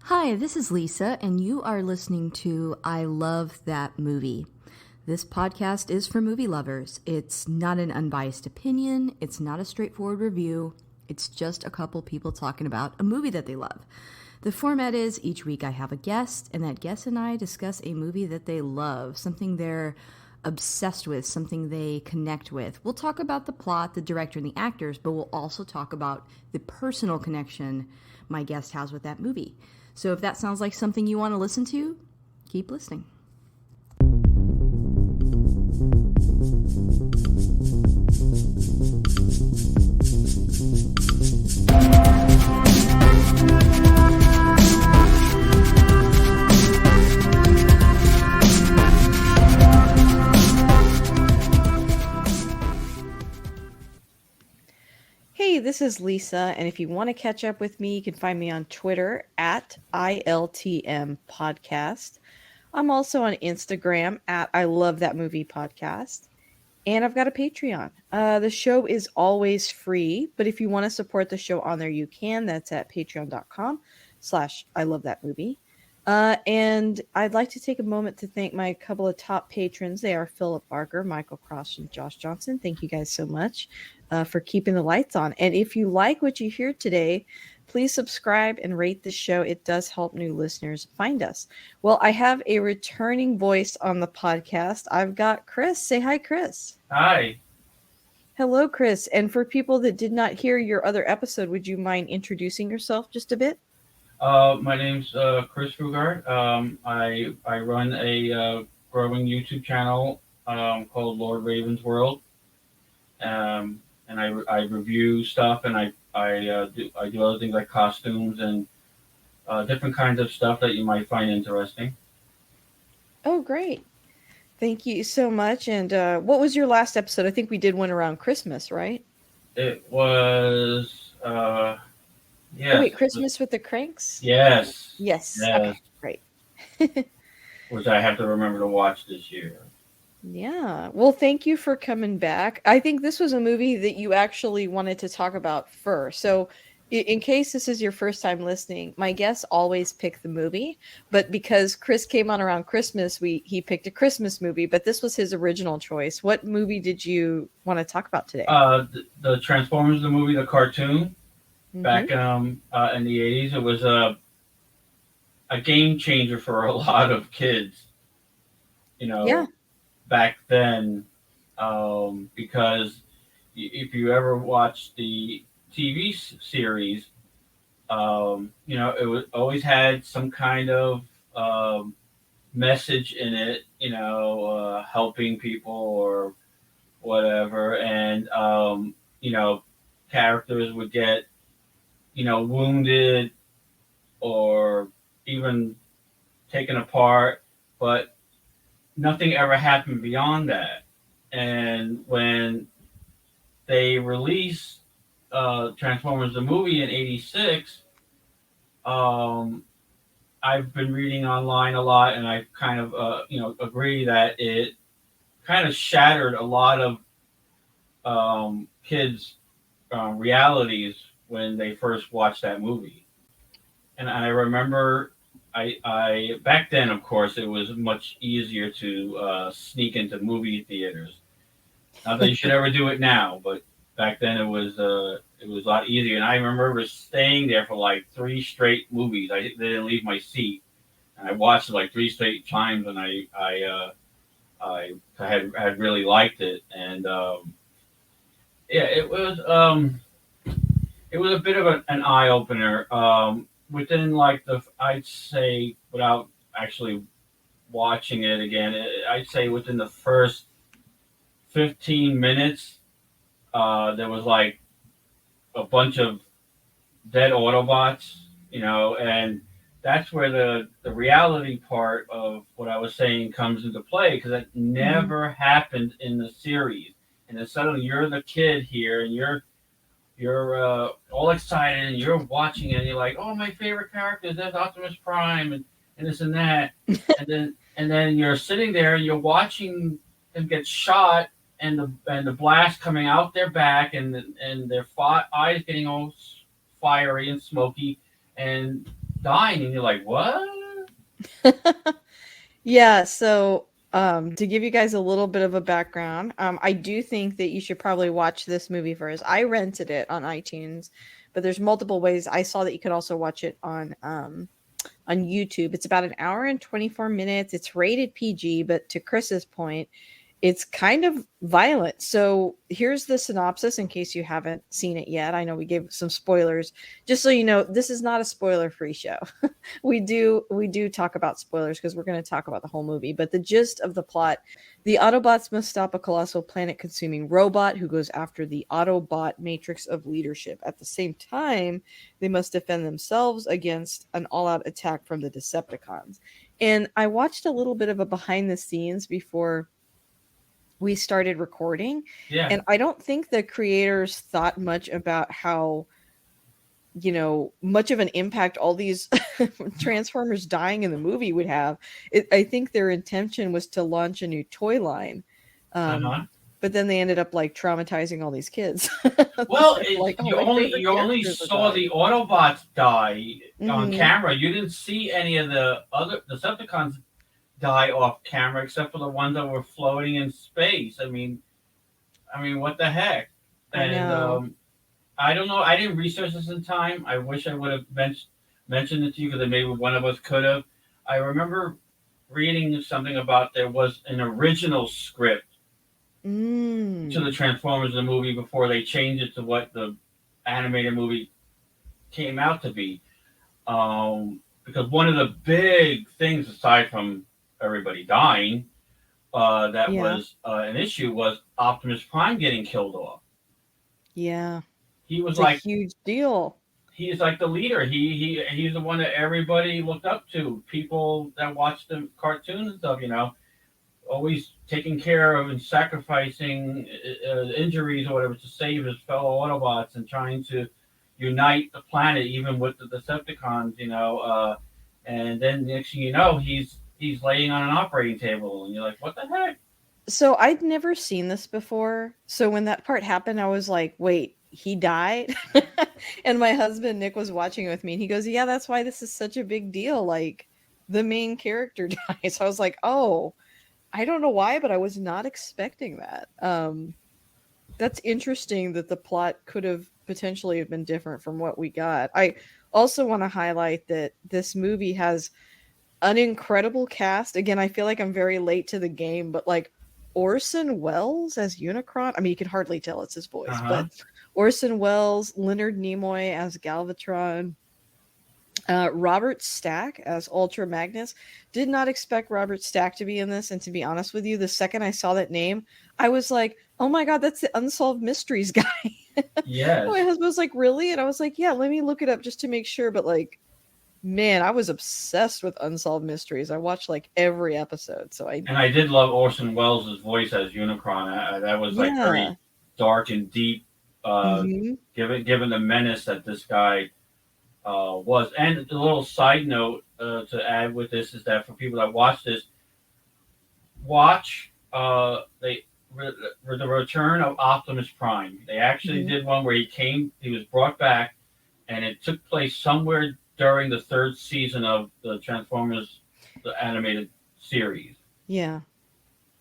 Hi, this is Lisa, and you are listening to I Love That Movie. This podcast is for movie lovers. It's not an unbiased opinion, it's not a straightforward review, it's just a couple people talking about a movie that they love. The format is each week I have a guest, and that guest and I discuss a movie that they love, something they're obsessed with, something they connect with. We'll talk about the plot, the director, and the actors, but we'll also talk about the personal connection my guest has with that movie. So if that sounds like something you want to listen to, keep listening. Hey, this is Lisa, and if you want to catch up with me, you can find me on Twitter at ILTM Podcast. I'm also on Instagram at I Love That Movie Podcast, and I've got a Patreon. The show is always free, but if you want to support the show on there, you can. That's at patreon.com/ I Love That Movie. And I'd like to take a moment to thank my couple of top patrons. They are Philip Barker, Michael Cross, and Josh Johnson. Thank you guys so much for keeping the lights on. And if you like what you hear today, please subscribe and rate the show. It does help new listeners find us. Well, I have a returning voice on the podcast. I've got Chris. Say hi, Chris. Hi. Hello, Chris. And for people that did not hear your other episode, would you mind introducing yourself just a bit? My name's Chris Fugard. I run a growing YouTube channel called Lord Raven's World, and I review stuff, and I do other things like costumes and different kinds of stuff that you might find interesting. Oh, great. Thank you so much. And what was your last episode? I think we did one around Christmas, right? It was yes. Oh, wait, Christmas with the Cranks? Yes. Yes. Yes. Okay, great. Which I have to remember to watch this year. Yeah. Well, thank you for coming back. I think this was a movie that you actually wanted to talk about first. So, in case this is your first time listening, my guests always pick the movie, but because Chris came on around Christmas, he picked a Christmas movie, but this was his original choice. What movie did you want to talk about today? The Transformers, the movie, the cartoon. Back in the 80s, it was a game changer for a lot of kids, Yeah. back then, because if you ever watched the TV series, it always had some kind of message in it, helping people or whatever, and characters would get wounded or even taken apart, but nothing ever happened beyond that. And when they released Transformers the movie in '86, I've been reading online a lot, and I kind of agree that it kind of shattered a lot of kids' realities when they first watched that movie. And I remember, I back then, of course, it was much easier to sneak into movie theaters. Not that you should ever do it now, but back then it was a lot easier. And I remember staying there for like 3 straight movies. I didn't leave my seat, and I watched it like 3 straight times, and I had really liked it. And yeah, it was a bit of an eye opener. Within like I'd say, without actually watching it again, I'd say within the first 15 minutes, there was like a bunch of dead Autobots, and that's where the reality part of what I was saying comes into play, because it never happened in the series. And then suddenly you're the kid here, and you're all excited, and you're watching it, and you're like, oh, my favorite character, that's Optimus Prime, and this and that. and then you're sitting there and you're watching them get shot, and the blast coming out their back, and their eyes getting all fiery and smoky, and dying, and you're like, what? Yeah, so to give you guys a little bit of a background, I do think that you should probably watch this movie first. I rented it on iTunes, but there's multiple ways. I saw that you could also watch it on YouTube. It's about an hour and 24 minutes. It's rated PG, but to Chris's point, it's kind of violent. So here's the synopsis in case you haven't seen it yet. I know we gave some spoilers. Just so you know, this is not a spoiler-free show. we do talk about spoilers because we're going to talk about the whole movie, but the gist of the plot, the Autobots must stop a colossal planet-consuming robot who goes after the Autobot matrix of leadership. At the same time, they must defend themselves against an all-out attack from the Decepticons. And I watched a little bit of a behind the scenes before we started recording, Yeah. and I don't think the creators thought much about how much of an impact all these Transformers dying in the movie would have. I think their intention was to launch a new toy line, Uh-huh. but then they ended up like traumatizing all these kids. Well, Like, oh, you my only favorite you only characters are saw dying. the Autobots die on Mhm. camera. You didn't see any of the other Decepticons die off camera, except for the ones that were floating in space. I mean, what the heck? I And know. I don't know. I didn't research this in time. I wish I would have mentioned it to you because maybe one of us could have. I remember reading something about there was an original script to the Mm. Transformers the movie before they changed it to what the animated movie came out to be. Because one of the big things, aside from everybody dying, that Yeah. was an issue was Optimus Prime getting killed off. Yeah. He was It's a like huge deal. he's like the leader. He's the one that everybody looked up to. People that watched the cartoons and stuff, always taking care of and sacrificing injuries or whatever to save his fellow Autobots and trying to unite the planet, even with the Decepticons. And then next thing you know, he's laying on an operating table, and you're like, what the heck? So I'd never seen this before. So when that part happened, I was like, wait, he died? And my husband Nick was watching with me and he goes, yeah, that's why this is such a big deal. Like the main character dies. I was like, oh, I don't know why, but I was not expecting that. That's interesting that the plot could have potentially have been different from what we got. I also want to highlight that this movie has an incredible cast. Again, I feel like I'm very late to the game, but like Orson Welles as Unicron. I mean, you can hardly tell it's his Uh voice, huh. but Orson Welles, Leonard Nimoy as Galvatron, Robert Stack as Ultra Magnus. Did not expect Robert Stack to be in this, and to be honest with you, the second I saw that name, I was like, "Oh my god, that's the Unsolved Mysteries guy." My Yes. husband was like, "Really?" And I was like, "Yeah, let me look it up just to make sure." But like, man, I was obsessed with Unsolved Mysteries. I watched like every episode. So I And I did love Orson Welles' voice as Unicron. That was like yeah. very dark and deep, uh, Mhm. given the menace that this guy was. And a little side note to add with this is that for people that watch this, watch the return of Optimus Prime. They actually Mhm. did one where he was brought back, and it took place somewhere during the third season of the Transformers, the animated series. Yeah.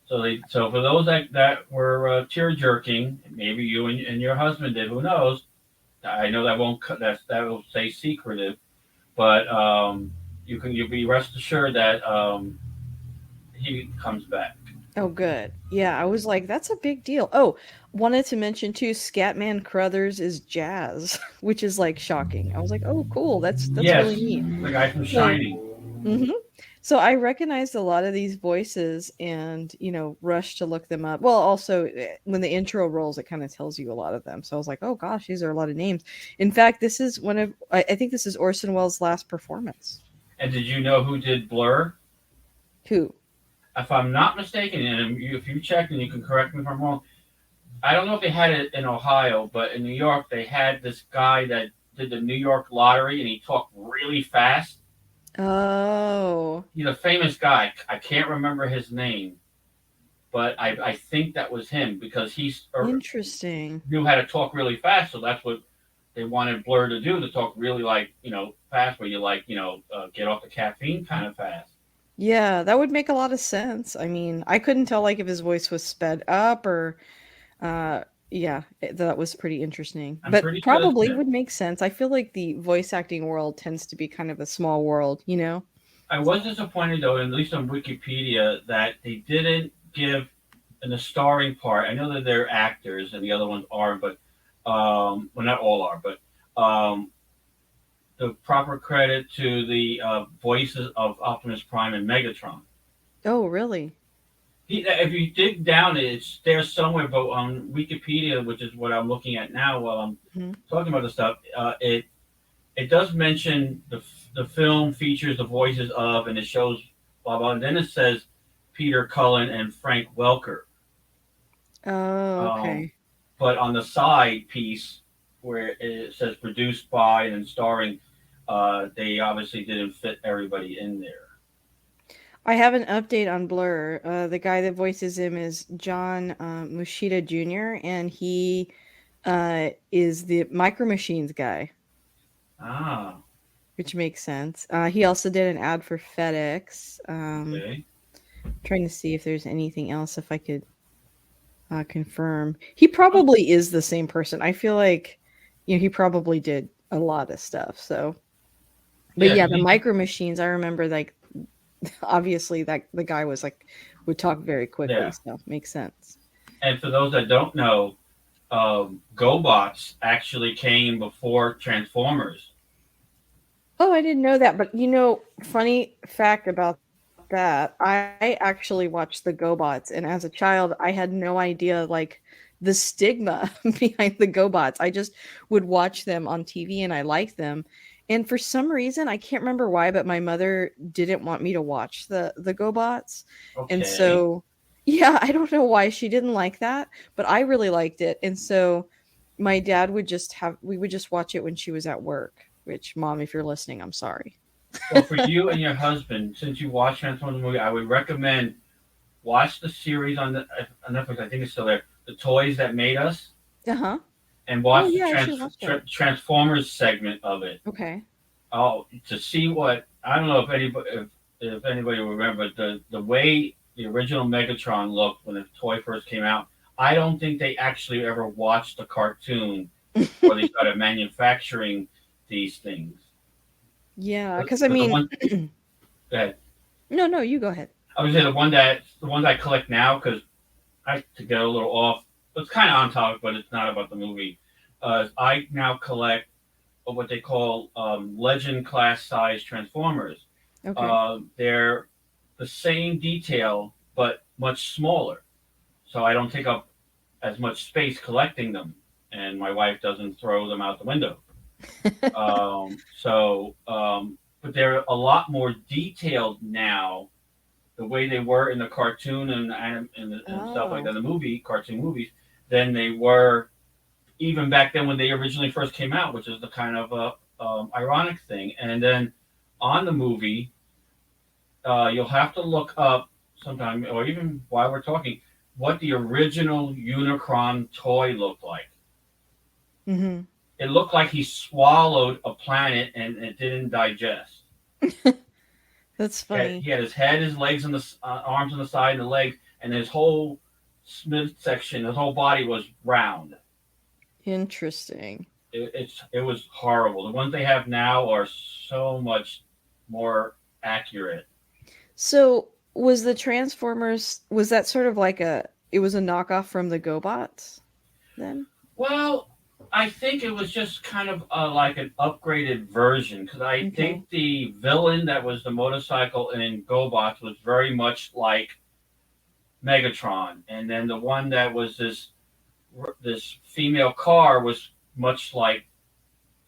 So for those that were tear jerking, maybe you and your husband did. Who knows? I know that won't that will say secretive, but you'll be rest assured that he comes back. Oh, good. Yeah, I was like, that's a big deal. Oh, wanted to mention too, Scatman Crothers is Jazz, which is like shocking. I was like, oh, cool. That's really Yes, neat. the guy from So, Shining. hmm so I recognized a lot of these voices and, rushed to look them up. Well, also when the intro rolls, it kind of tells you a lot of them. So I was like, oh gosh, these are a lot of names. In fact, this is I think this is Orson Welles' last performance. And did you know who did Blur? Who? If I'm not mistaken, and if you check and you can correct me if I'm wrong, I don't know if they had it in Ohio, but in New York they had this guy that did the New York lottery, and he talked really fast. Oh, He's a famous guy. I can't remember his name, but I think that was him because interesting. knew how to talk really fast. So that's what they wanted Blur to do, to talk really like fast where you like, get off the caffeine kind of fast. Yeah, that would make a lot of sense. I mean, I couldn't tell like if his voice was sped up or yeah, that was pretty interesting. I'm But pretty sure that's probably it. would make sense. I feel like the voice acting world tends to be kind of a small world, you know? I was disappointed though, at least on Wikipedia, that they didn't give in the starring part. I know that they're actors and the other ones are, but well, not all are, but um, the proper credit to the voices of Optimus Prime and Megatron. Oh, really? If you dig down, it's there somewhere, but on Wikipedia, which is what I'm looking at now while I'm Mhm. talking about the stuff, it does mention the film features the voices of, and it shows blah blah, and then it says Peter Cullen and Frank Welker. Oh, Um, okay. but on the side piece where it says produced by and starring, they obviously didn't fit everybody in there. I have an update on Blur. The guy that voices him is John Mushida Jr., and he is the Micro Machines guy, Ah, which makes sense. He also did an ad for FedEx. okay. Trying to see if there's anything else, if I could confirm. He probably is the same person. I feel like, he probably did a lot of stuff. So, but Yeah, yeah, 'cause the Micro Machines. I remember, like, obviously that the guy was like would talk very quickly. yeah. So makes sense. And for those that don't know, GoBots actually came before Transformers. Oh, I didn't know that. But funny fact about that, I actually watched the GoBots, and as a child, I had no idea like the stigma behind the GoBots. I just would watch them on TV and I liked them. And for some reason, I can't remember why, but my mother didn't want me to watch the GoBots. And Okay. so yeah, I don't know why she didn't like that, but I really liked it. And so my dad would just have we would just watch it when she was at work, which, Mom, if you're listening, I'm sorry. Well, for you and your husband, since you watched Transformers movie, I would recommend watch the series on Netflix. I think it's still there. The Toys That Made Us, Uh-huh. and Oh, watch the yeah, I should watch that. Transformers segment of it. Okay. Oh, to see what I don't know if anybody will remember the way the original Megatron looked when the toy first came out. I don't think they actually ever watched the cartoon before they started manufacturing these things. Yeah, because I But the mean one that no, no, you go ahead. I would say the ones I collect now because I to get a little off. It's kind of on topic, but it's not about the movie. I now collect what they call legend class size Transformers. Okay. They're the same detail but much smaller, so I don't take up as much space collecting them, and my wife doesn't throw them out the window. But they're a lot more detailed now, the way they were in the cartoon and stuff like Oh. that, the movie cartoon movies, than they were even back then when they originally first came out, which is the kind of ironic thing. And then on the movie, you'll have to look up sometime, or even while we're talking, what the original Unicron toy looked like. Mhm. It looked like he swallowed a planet and it didn't digest. That's He funny. had his head, his legs, and the arms on the side, and the legs, and his whole midsection, his whole body was round. Interesting. It was horrible. The ones they have now are so much more accurate. So, was the Transformers was that sort of like it was a knockoff from the GoBots then? Well, I think it was just kind of like an upgraded version because I Okay. think the villain that was the motorcycle in GoBots was very much like Megatron, and then the one that was this female car was much like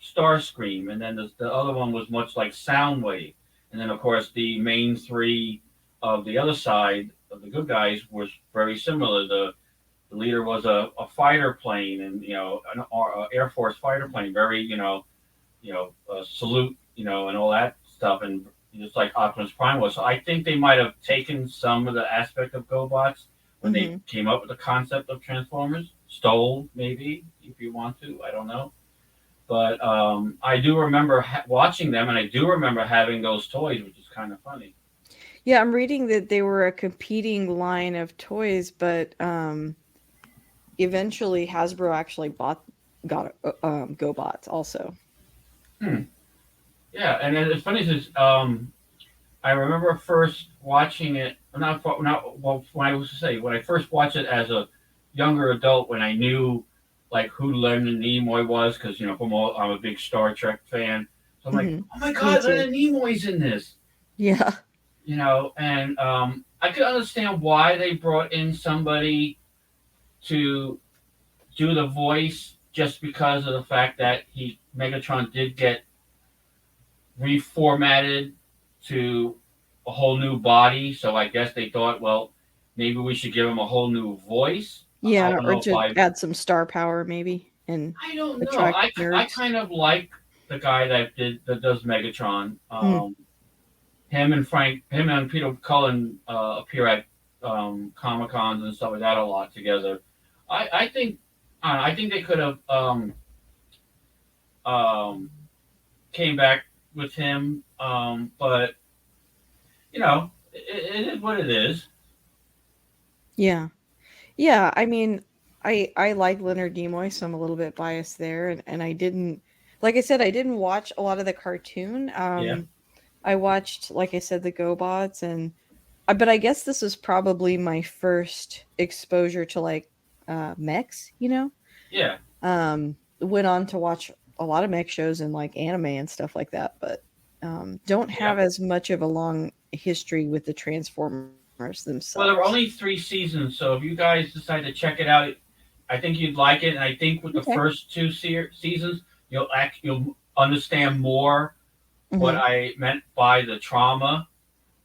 Starscream, and then the other one was much like Soundwave, and then of course the main three of the other side of the good guys was very similar. The leader was a fighter plane, and an Air Force fighter plane, very salute, and all that stuff, and just like Optimus Prime was. So I think they might have taken some of the aspect of GoBots when they Mhm. came up with the concept of Transformers. Stole maybe, if you want to, I don't know. But I do remember watching them, and I do remember having those toys, which is kind of funny. Yeah, I'm reading that they were a competing line of toys, but eventually Hasbro actually got GoBots also. Hmm. Yeah, and it's funny is I remember first watching it. Not well. When I was to say when I first watched it as a younger adult, when I knew like who Leonard Nimoy was, because I'm a big Star Trek fan. So I'm like, Hmm. oh my Me god, too. Leonard Nimoy's in this. Yeah. And I could understand why they brought in somebody to do the voice, just because of the fact that Megatron did get reformatted to a whole new body. So I guess they thought, well, maybe we should give him a whole new voice. I Yeah, don't or know if to add some star power maybe and I don't know. attract I nerds. kind of like the guy that does Megatron. Mm. Him and Peter Cullen appear at Comic Cons and stuff like that a lot together. I think I think they could have um, came back with him, but it is what it is. Yeah. Yeah, I mean, I like Leonard Nimoy, so I'm a little bit biased there, and I didn't, like I said, I didn't watch a lot of the cartoon. Yeah, I watched, like I said, the GoBots, and but I guess this was probably my first exposure to like mechs. yeah. Went on to watch a lot of mech shows and like anime and stuff like that, but don't Yeah. have as much of a long history with the Transformers Well, there were themselves. only 3 seasons, so if you guys decide to check it out, I think you'd like it. And I think with the Okay. first two seasons, you'll understand more what Hmm. I meant by the trauma.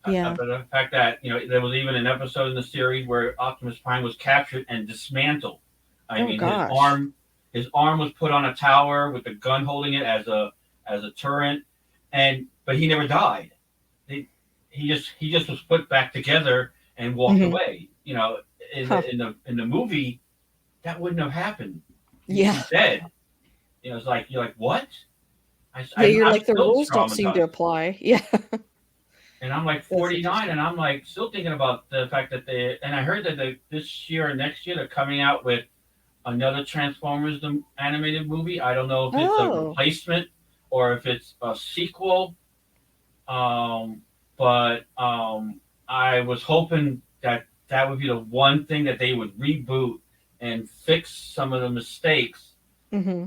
Yeah. But the fact that there was even an episode in the series where Optimus Prime was captured and dismantled. I Oh mean, gosh. his arm was put on a tower with the gun holding it as a turret, and but he never died. He, he just was put back together and walked Hmm. away. Huh. In the movie, that wouldn't have happened. Yeah. He's dead. It's like you're like what? Yeah, you're I'm like the still rules don't seem to traumatized. apply. Yeah. And I'm like That's 49, and interesting. I'm like still thinking about the fact that and I heard that this year or next year they're coming out with another Transformers the animated movie. I don't know if it's a Oh. replacement or if it's a sequel. Um, but I was hoping that that would be the one thing that they would reboot and fix some of the mistakes, Hmm.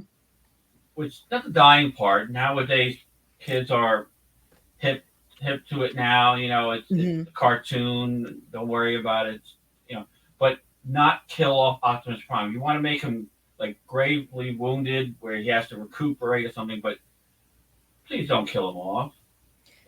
which not the dying part. Nowadays, kids are hip hip to it now. It's Hmm. a cartoon. Don't worry about it. But not kill off Optimus Prime. You want to make him like gravely wounded, where he has to recuperate or something. But please don't kill him off.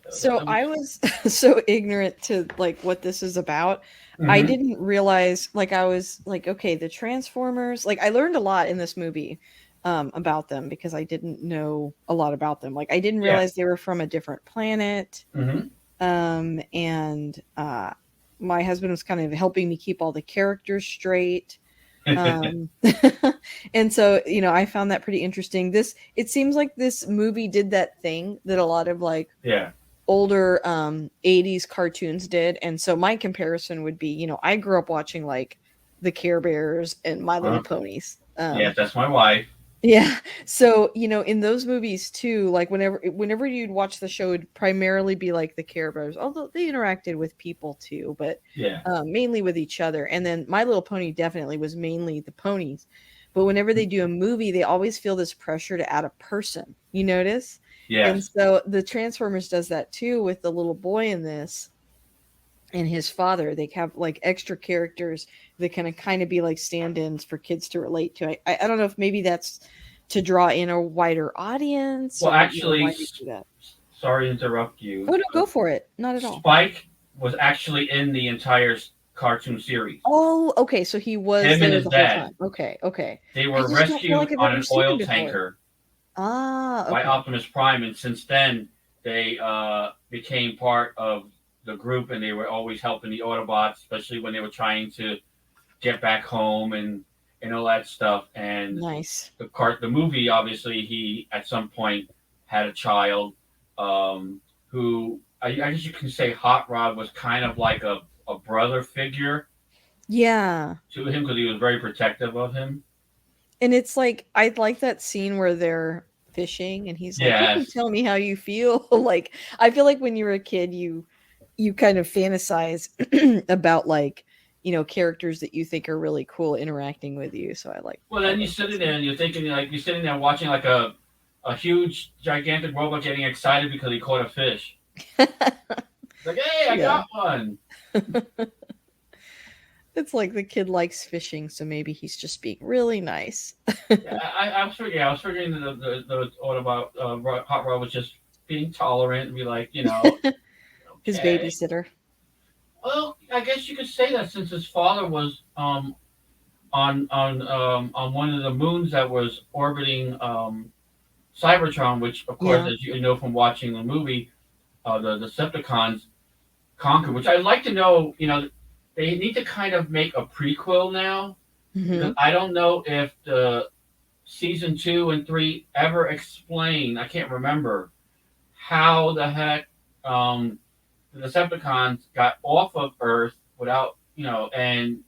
So That I was, was so ignorant to like what this is about. I mm-hmm. didn't realize, like, I was like, okay, the Transformers, like I learned a lot in this movie about them because I didn't know a lot about them. Like I didn't Yeah. realize they were from a different planet. Mm-hmm. And my husband was kind of helping me keep all the characters straight. Um, and so, I found that pretty interesting. It seems like this movie did that thing that a lot of like Yeah. older 80s cartoons did. And so my comparison would be, I grew up watching like the Care Bears and My Little Uh, Ponies. yes, that's my wife. Yeah. So, in those movies too, like whenever you'd watch the show, it'd primarily be like the Care Bears, although they interacted with people too, but Yeah. mainly with each other. And then My Little Pony definitely was mainly the ponies. But whenever they do a movie, they always feel this pressure to add a person. You notice? And Yes. so the Transformers does that too with the little boy in this and his father. They have like extra characters that can kind of be like stand-ins for kids to relate to. I don't know if maybe that's to draw in a wider audience Well, or actually, why they do that. sorry to interrupt Oh you. no, go for it. Not at all. Spike was actually in the entire cartoon series. Oh, okay. So he was Him and there his the whole dad. time. Okay, okay. They I were just don't feel rescued like I've on ever an seen him oil before. tanker Ah, by okay. Optimus Prime, and since then they became part of the group, and they were always helping the Autobots, especially when they were trying to get back home. and all that stuff. And Nice. the movie, obviously, he at some point had a child, who I guess you can say Hot Rod was kind of like a brother figure Yeah. to him because he was very protective of him. And it's like I like that scene where they're fishing and he's like, "You can Yes. tell me how you feel." Like I feel like when you're a kid you kind of fantasize about like, characters that you think are really cool interacting with you. So Well, I then you're like that sitting there scene. and you're thinking like you're sitting there watching like a huge gigantic robot getting excited because he caught a fish. Like, hey, I Yeah. got one. It's like the kid likes fishing, so maybe he's just being really nice. Yeah, I was figuring the Autobot Hot Rod was just being tolerant and be like, His okay. babysitter. Well, I guess you could say that since his father was on one of the moons that was orbiting Cybertron, which of course, Yeah. as you know from watching the movie, the Decepticons conquer. Which I'd like to know. They need to kind of make a prequel now because Mhm. I don't know if the season 2 and 3 ever explain. I can't remember how the heck the Decepticons got off of Earth without, and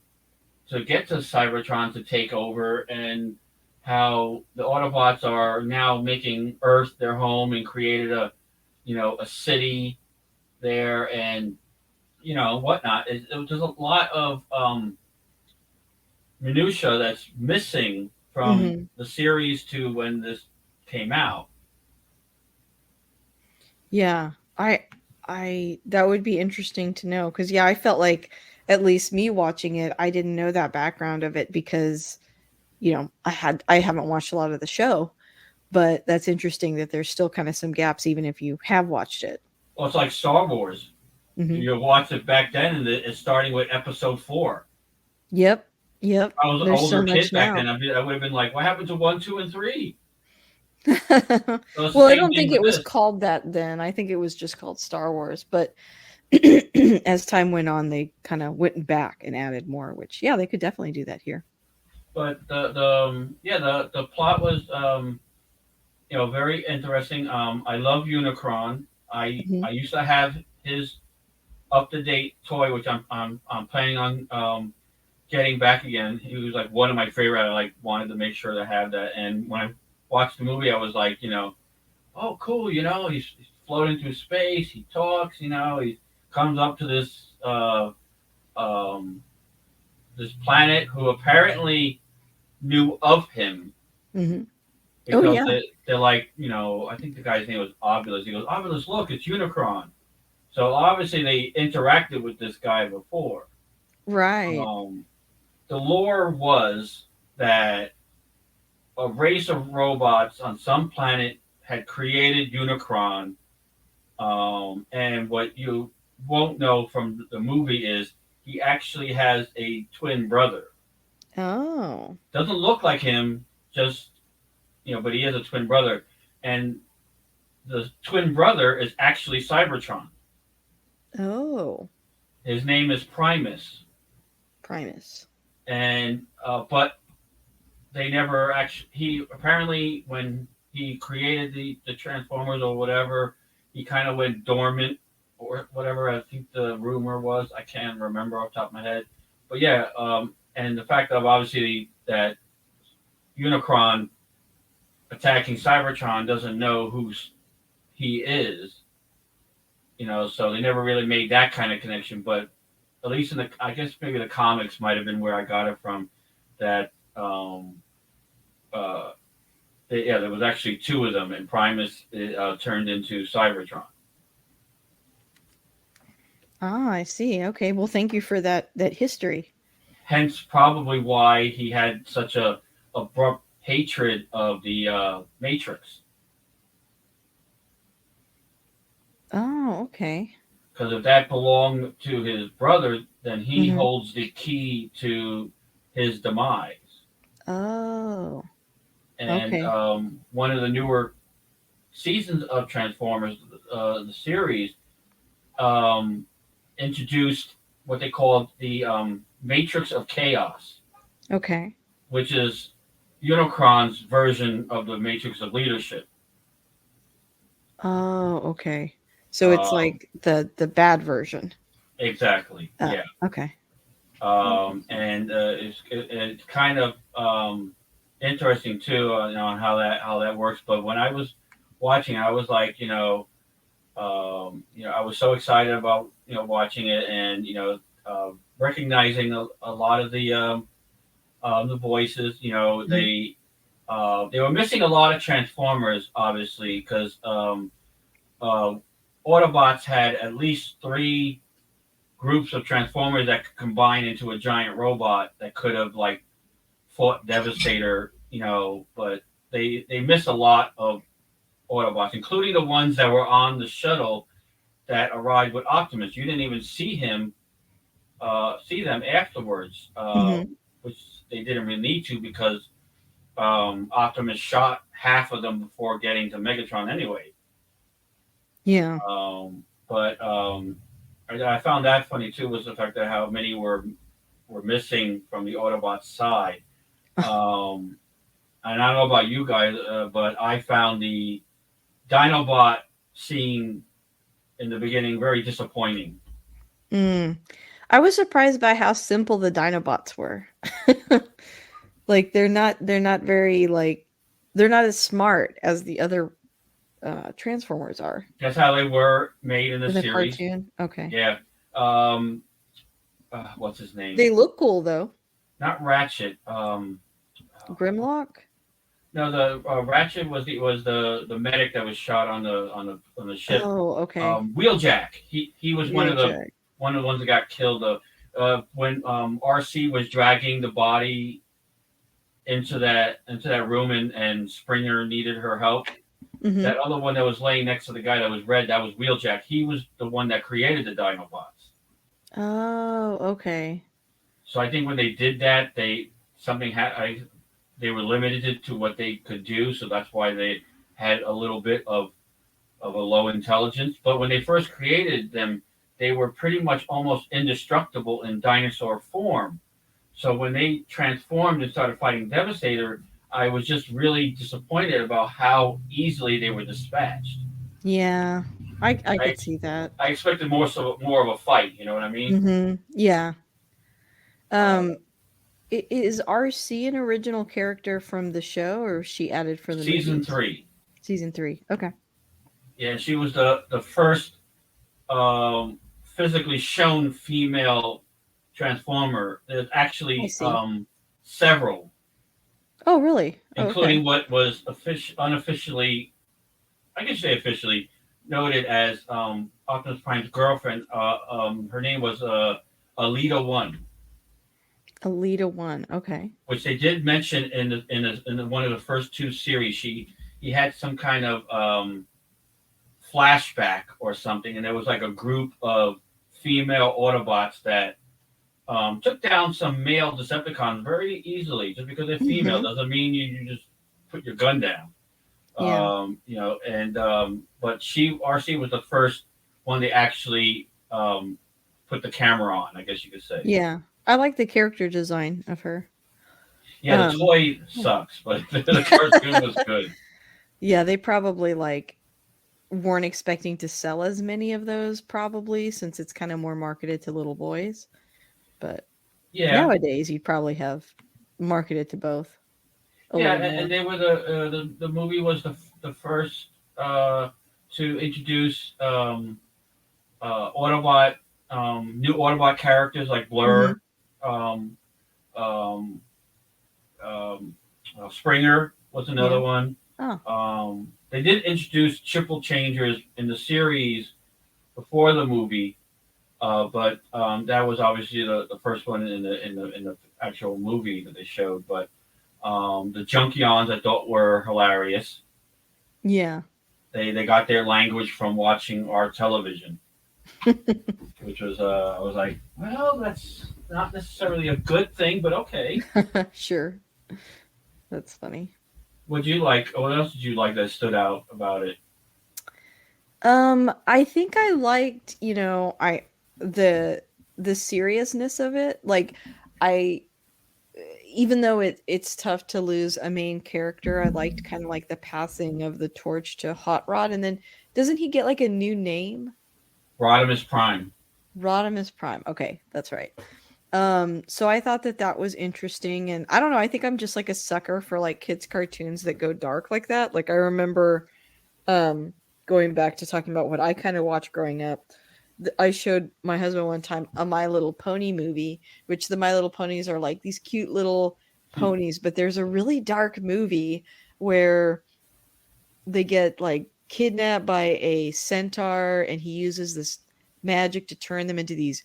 to get to Cybertron to take over, and how the Autobots are now making Earth their home and created a city there, and whatnot. There's a lot of minutia that's missing from Mhm. the series to when this came out. Yeah. I that would be interesting to know cuz yeah, I felt like at least me watching it, I didn't know that background of it because, I haven't watched a lot of the show, but that's interesting that there's still kind of some gaps even if you have watched it. Well, it's like Star Wars. Mhm. You watched it back then, and it's starting with Episode 4. Yep. Yep. I was an There's so older much kid back now. then. I would have been like, "What happened to 1, 2, and 3?" So it's the Well, I same don't thing think with it was this. called that then. I think it was just called Star Wars, but as time went on, they kind of went back and added more, which yeah, they could definitely do that here. But the plot was very interesting. I love Unicron. I Mhm. used to have his up to date toy, which I'm planning on getting back again. He was like one of my favorite. I like wanted to make sure to have that. And when I watched the movie, I was like, oh cool, he's floating through space. He talks. He comes up to um, this planet who apparently knew of him Mhm. Oh because yeah. they're like, I think the guy's name was Obulus. He goes, Obulus, look, it's Unicron. So obviously they interacted with this guy before. Right. Um, the lore was that a race of robots on some planet had created Unicron. And what you won't know from the movie is he actually has a twin brother. Oh. Doesn't look like him, just but he is a twin brother, and the twin brother is actually Cybertron. Oh. His name is Primus, Primus. and but they never actually. He apparently when he created the Transformers or whatever, he kind of went dormant or whatever. I think the rumor was. I can't remember off the top of my head, but yeah. And the fact of obviously that Unicron attacking Cybertron doesn't know who he is, so they never really made that kind of connection. But at least I guess maybe the comics might have been where I got it from. That uh, there was actually two of them, and Primus turned into Cybertron. Ah, I see. Okay. Well, thank you for that history. Hence, probably why he had such a abrupt hatred of the Matrix. Oh, okay. Because if that belonged to his brother, then he Mhm. holds the key to his demise. Oh. And Okay. one of the newer seasons of Transformers, the series, um, introduced what they called the Matrix of Chaos. Okay. which is Unicron's version of the Matrix of Leadership. Oh, okay. So it's Um, like the bad version. exactly. Yeah. Okay. And it's kind of interesting too, on how that works. But when I was watching, I was like, I was so excited about watching it, and recognizing a lot of the voices. Mhm. They were missing a lot of Transformers, obviously, because uh, Autobots had at least three groups of Transformers that could combine into a giant robot that could have like fought Devastator. But they missed a lot of Autobots, including the ones that were on the shuttle that arrived with Optimus. You didn't even see them afterwards, Mhm. which they didn't really need to because Optimus shot half of them before getting to Megatron anyway. Yeah. But I found that funny too, was the fact that how many were missing from the Autobot side. Um, and I don't know about you guys, but I found the Dinobot scene in the beginning very disappointing. Mm. I was surprised by how simple the Dinobots were. Like they're not very like they're not as smart as the other Transformers are That's how they were made in the in the series. cartoon. Okay. Yeah. Um, what's his name? They look cool though. Not Ratchet. Grimlock? No, the Ratchet was the medic that was shot on the ship. Oh, okay. Wheeljack. He was Wheeljack. one of the ones that got killed. When RC was dragging the body into that room, and Springer needed her help. That Mhm. other one that was laying next to the guy that was red, that was Wheeljack. He was the one that created the Dinobots. Oh, okay. So I think when they did that, something had they were limited to what they could do. So that's why they had a little bit of a low intelligence. But when they first created them, they were pretty much almost indestructible in dinosaur form. So when they transformed and started fighting Devastator, I was just really disappointed about how easily they were dispatched. Yeah. I I could see that. I expected more of a fight. You know what I mean? Mhm. Yeah. Uh, Um is RC an original character from the show or is she added for the season movies? 3, Season 3. Okay. yeah, she was the first physically shown female transformer. There's I actually see. several, Oh, really? Oh, okay. including what was unofficially, I guess say officially, noted as Optimus Prime's girlfriend. Her name was Alita One, Alita 1. Okay. which they did mention one of the first two series. He had some kind of flashback or something, and there was like a group of female Autobots that took down some male Decepticons very easily. Just because they're female Mhm. doesn't mean you just put your gun down. Yeah. And but RC was the first one to actually put the camera on. I guess you could say. Yeah. I like the character design of her. Yeah, the Um toy sucks, but the cartoon was good. yeah, they probably like weren't expecting to sell as many of those probably since it's kind of more marketed to little boys. But Yeah, nowadays you'd probably have marketed to both a yeah, little and more. they were the movie was the first to introduce Autobot, new Autobot characters like Blur, Mhm. um, um, um, Springer was Yeah. another one. Oh. They did introduce triple changers in the series before the movie, but that was obviously the first one in the actual movie that they showed. But the Junkions I thought were hilarious. Yeah. They got their language from watching our television, which was I was like, well, that's not necessarily a good thing, but okay. Sure. That's funny. What you like? What else did you like that stood out about it? I think I liked, the the seriousness of it. Like I even though it's tough to lose a main character, I liked kind of like the passing of the torch to Hot Rod, and then doesn't he get like a new name? Rodimus Prime. Rodimus Prime. Okay, that's right. So I thought that that was interesting, and I don't know, I think I'm just like a sucker for like kids cartoons that go dark like that. Like I remember um going back to talking about what I kind of watched growing up. I showed my husband one time a My Little Pony movie, which the My Little Ponies are like these cute little ponies, but there's a really dark movie where they get like kidnapped by a centaur and he uses this magic to turn them into these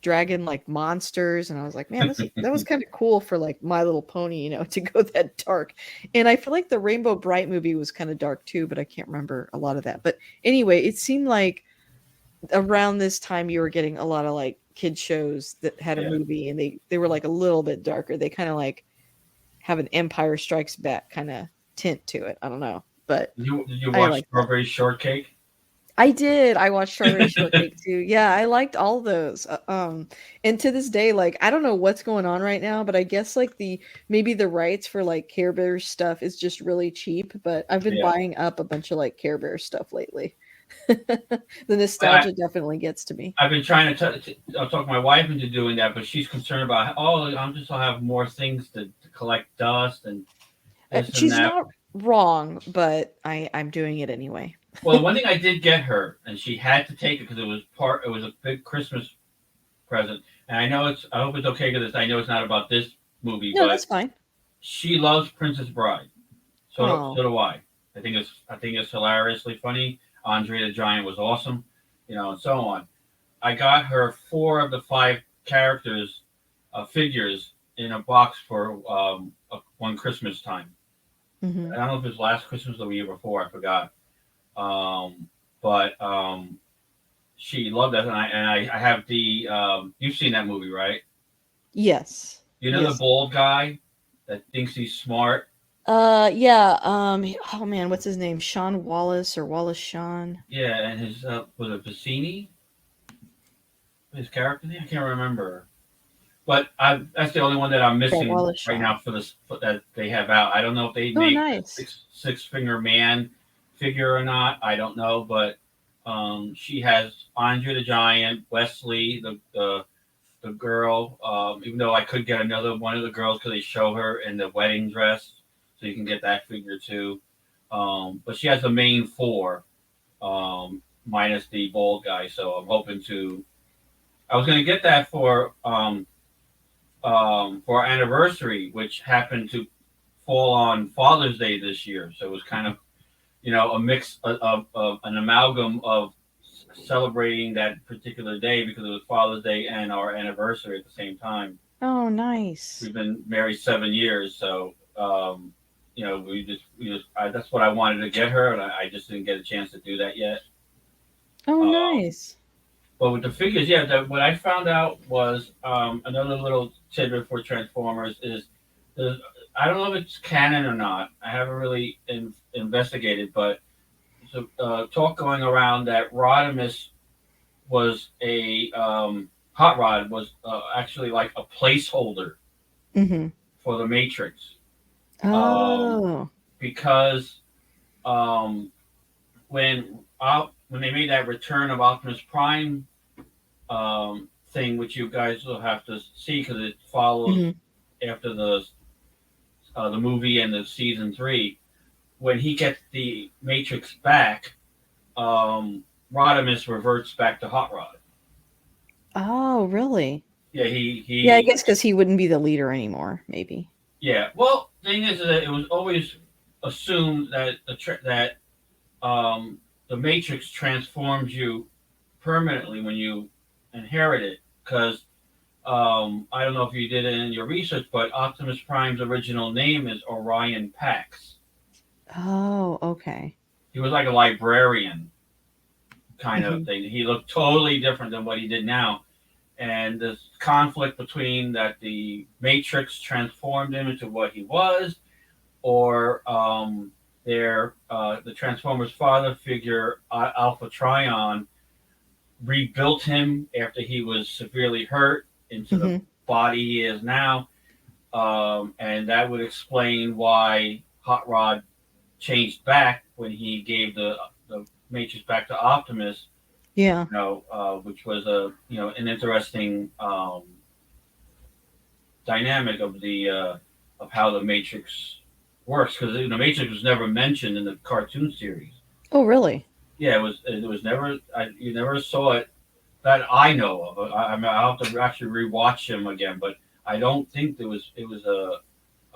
dragon like monsters, and I was like, man, that was kind of cool for like My Little Pony, to go that dark. And I feel like the Rainbow Bright movie was kind of dark too, but I can't remember a lot of that. But anyway, it seemed like around this time you were getting a lot of like kid shows that had a Yeah. movie, and they were like a little bit darker. They kind of like have an Empire Strikes Back kind of tint to it. I don't know, but Did you I watch like that. Strawberry Shortcake? I did. I watched Strawberry Shortcake too. Yeah, I liked all those. And to this day, like I don't know what's going on right now, but I guess like maybe the rights for like Care Bears stuff is just really cheap. But I've been Yeah. buying up a bunch of like Care Bears stuff lately. The I, nostalgia definitely gets to me. I've been trying to talk my wife into doing that, but she's concerned about, I'll have more things to collect dust and this and She's that. not wrong, but I'm doing it anyway. Well, one thing I did get her, and she had to take it because it was a big Christmas present. And I hope it's okay because I know it's not about this movie, No, but that's fine. she loves Princess Bride. Oh, So do I. I think it's hilariously funny. Andre the Giant was awesome, and so on. I got her four of the five characters figures in a box for one Christmas time. hmm. I don't know if it was last Christmas or the year before. I forgot. But she loved that, and I have the. You've seen that movie, right? Yes, You know the yes. bald guy that thinks he's smart. Yeah. Oh man, what's his name? Sean Wallace or Wallace Shawn? Yeah, and his was it Vicini? His character name? I can't remember. But that's the only one that I'm Yeah, missing Wallace right Shawn. now that they have out. I don't know if they Oh, make the nice. six finger man figure or not. I don't know, but she has Andre the Giant, Wesley, the girl. Even though I could get another one of the girls because they show her in the wedding dress, so you can get that figure too. But she has the main four, minus the bald guy. So I'm hoping to. I was going to get that for our anniversary, which happened to fall on Father's Day this year. So it was kind of, a mix of an amalgam of celebrating that particular day because it was Father's Day and our anniversary at the same time. Oh, nice. We've been married 7 years, so that's what I wanted to get her, and I just didn't get a chance to do that yet. Oh, Um, nice. but with the figures, yeah, what I found out was another little tidbit for Transformers is there's, I don't know if it's canon or not. I haven't really investigated, but there's a talk going around that Rodimus was Hot Rod was actually like a placeholder Mm-hmm. for the Matrix, um, Oh. because um, when they made that Return of Optimus Prime thing, which you guys will have to see because it follows Hmm. after the movie and the season three. When he gets the Matrix back, Rodimus reverts back to Hot Rod. Oh, really? Yeah, Yeah, I guess because he wouldn't be the leader anymore, maybe. yeah. Well, the thing is that it was always assumed that the Matrix transforms you permanently when you inherit it because I don't know if you did it in your research, but Optimus Prime's original name is Orion Pax. Oh, okay. He was like a librarian kind of Hmm. thing. He looked totally different than what he did now. And this conflict between that the Matrix transformed him into what he was, or the Transformers' father figure, Alpha Trion, rebuilt him after he was severely hurt into the Hmm. body he is now. and that would explain why Hot Rod changed back when he gave the Matrix back to Optimus. Yeah. Which was a an interesting dynamic of the of how the Matrix works, because the Matrix was never mentioned in the cartoon series. Oh, really? Yeah, it was never you never saw it that I know of. I mean, I'll have to actually rewatch him again, but I don't think it was a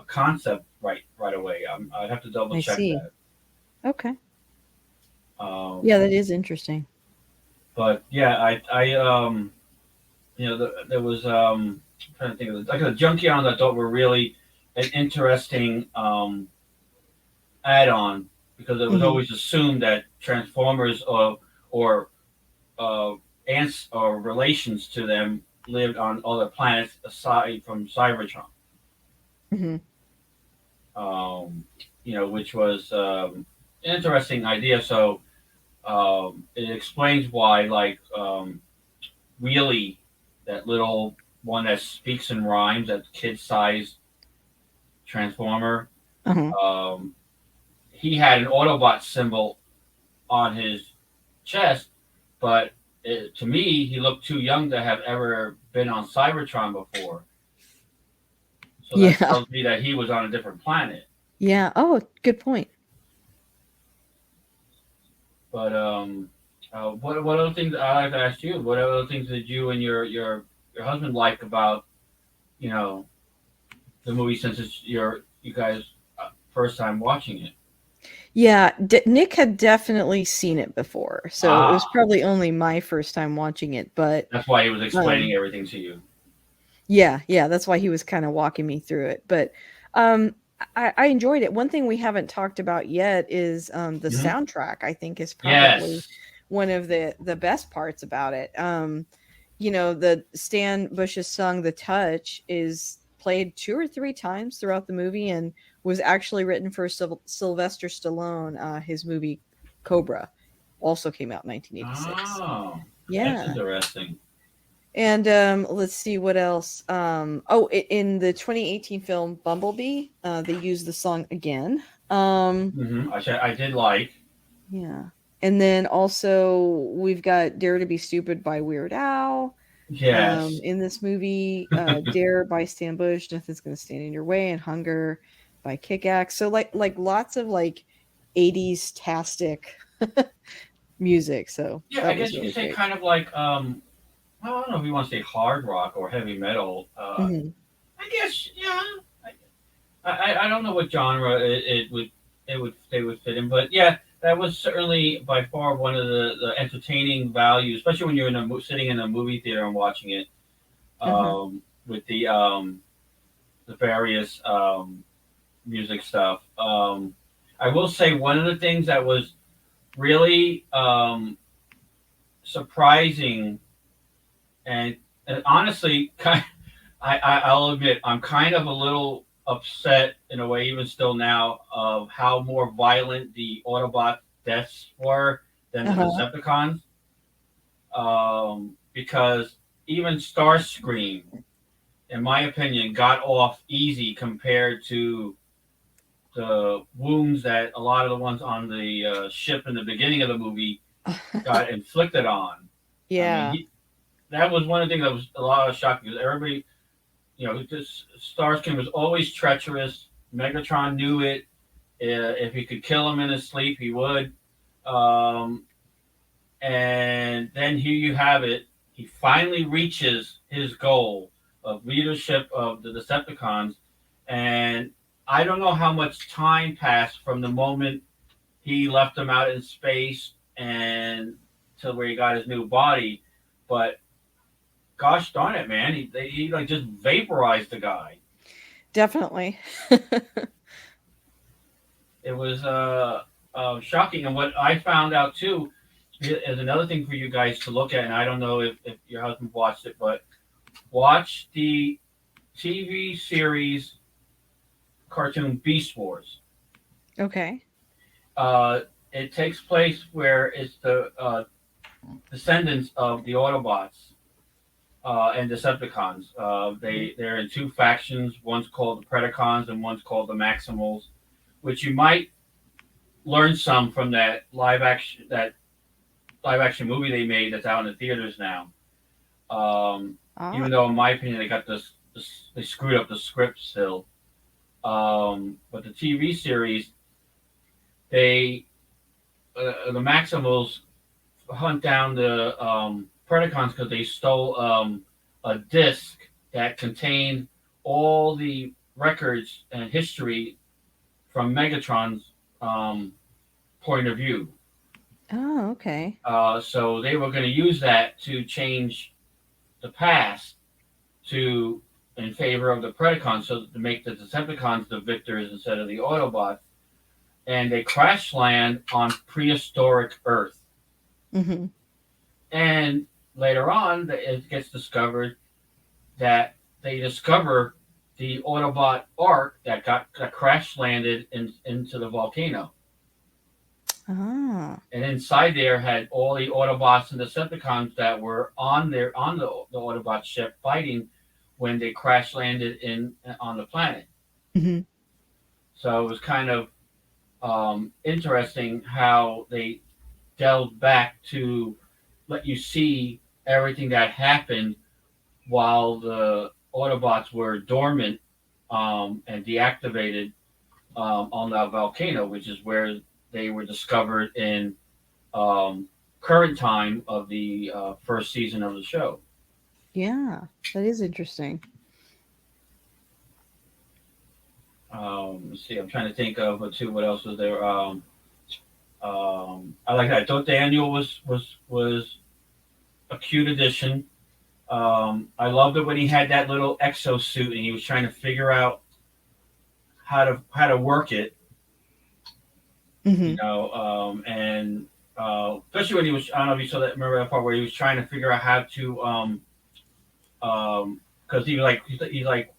concept right away. I'd have to double I check see. that. Okay. Um, Yeah, that is interesting. but yeah, there was I'm trying to think of like the Junkions I thought were really an interesting add-on, because it was Hmm. always assumed that Transformers or ants or relations to them lived on other planets aside from Cybertron. Hmm. Um, which was an interesting idea. So it explains why, like Wheelie, that little one that speaks and rhymes, that kid-sized transformer, Uh-huh. um, he had an Autobot symbol on his chest, but to me, he looked too young to have ever been on Cybertron before. So that Yeah. tells me that he was on a different planet. Yeah. Oh, good point. But what other things I like to ask you? What other things did you and your husband like about you know the movie, since it's you guys first time watching it? Yeah, Nick had definitely seen it before, so it was Ah, probably only my first time watching it. But that's why he was explaining um, everything to you. yeah, that's why he was kind of walking me through it. But um, I enjoyed it. One thing we haven't talked about yet is the Hmm. soundtrack. I think is probably Yes. one of the best parts about it. The Stan Bush's song "The Touch" is played 2 or 3 times throughout the movie and was actually written for Sylvester Stallone. His movie Cobra also came out in 1986. Oh, that's Yeah. interesting. And let's see what else. In the 2018 film Bumblebee, they used the song again. I did like. Yeah. And then also we've got Dare to Be Stupid by Weird Al. Yes. In this movie, Dare by Stan Bush, Nothing's Gonna Stand in Your Way, and Hunger by Kick Axe. So like lots of like 80s tastic music. So Yeah, I that was guess you could really say great. kind of like I don't know if you want to say hard rock or heavy metal. Hmm. I guess yeah. I don't know what genre they would fit in, but yeah, that was certainly by far one of the entertaining values, especially when you're sitting in a movie theater and watching it Uh-huh. with the various music stuff. I will say one of the things that was really surprising and honestly kind I'll admit I'm kind of a little upset in a way, even still now, of how more violent the Autobot deaths were than the Uh-huh. Decepticons. Because even Starscream, in my opinion, got off easy compared to the wounds that a lot of the ones on the ship in the beginning of the movie got inflicted on. I mean, Yeah. that was one of the things that was a lot of shocking, because everybody, this Starscream was always treacherous. Megatron knew it. If he could kill him in his sleep, he would. Um, and then here you have it. He finally reaches his goal of leadership of the Decepticons, and I don't know how much time passed from the moment he left them out in space and to where he got his new body, but gosh darn it, man, he like just vaporized the guy. Definitely. It was shocking. And what I found out too is another thing for you guys to look at. And I don't know if your husband watched it, but watch the TV series cartoon Beast Wars. Okay. Uh, it takes place where it's the descendants of the Autobots, and Decepticons. They're in two factions. One's called the Predacons and one's called the Maximals, which you might learn some from that live action movie they made that's out in the theaters now. Ah. Even though, in my opinion, they screwed up the script still. But the TV series, they the Maximals hunt down the Predacons because they stole a disc that contained all the records and history from Megatron's point of view. Oh, okay. So they were going to use that to change the past to in favor of the Predacons, so to make the Decepticons the victors instead of the Autobots. And they crash land on prehistoric Earth. Mm-hmm. And later on, it gets discovered that they discover the Autobot Ark that crash landed into the volcano. Ah. And inside there had all the Autobots and Decepticons that were on the Autobot ship fighting when they crash landed on the planet. Mm-hmm. So it was kind of interesting how they delved back to let you see everything that happened while the Autobots were dormant and deactivated on the volcano, which is where they were discovered in current time of the first season of the show. Yeah, that is interesting. Let's see, I'm trying to think of what else was there. I like that. I thought Daniel was a cute addition. I loved it when he had that little exosuit and he was trying to figure out how to work it. Mm-hmm. And especially when he was, I don't know if you saw that, remember that part where he was trying to figure out how to, because he's like,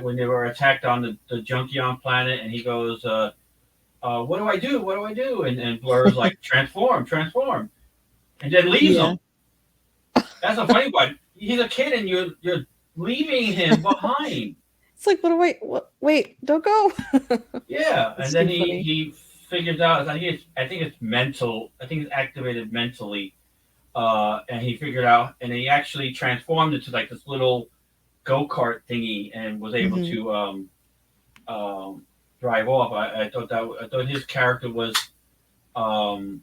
when they were attacked on the Junkion planet, and he goes, what do I do? What do I do? And Blur's like, transform, transform, and then leaves Yeah. him. That's a funny one. He's a kid, and you're leaving him behind. It's like, what do I? What? Wait, don't go. Yeah, That's and then too funny. he figures out. I think it's mental. I think it's activated mentally. And he figured out, and he actually transformed into like this little go kart thingy, and was able Mm-hmm. to drive off. I thought his character was, um,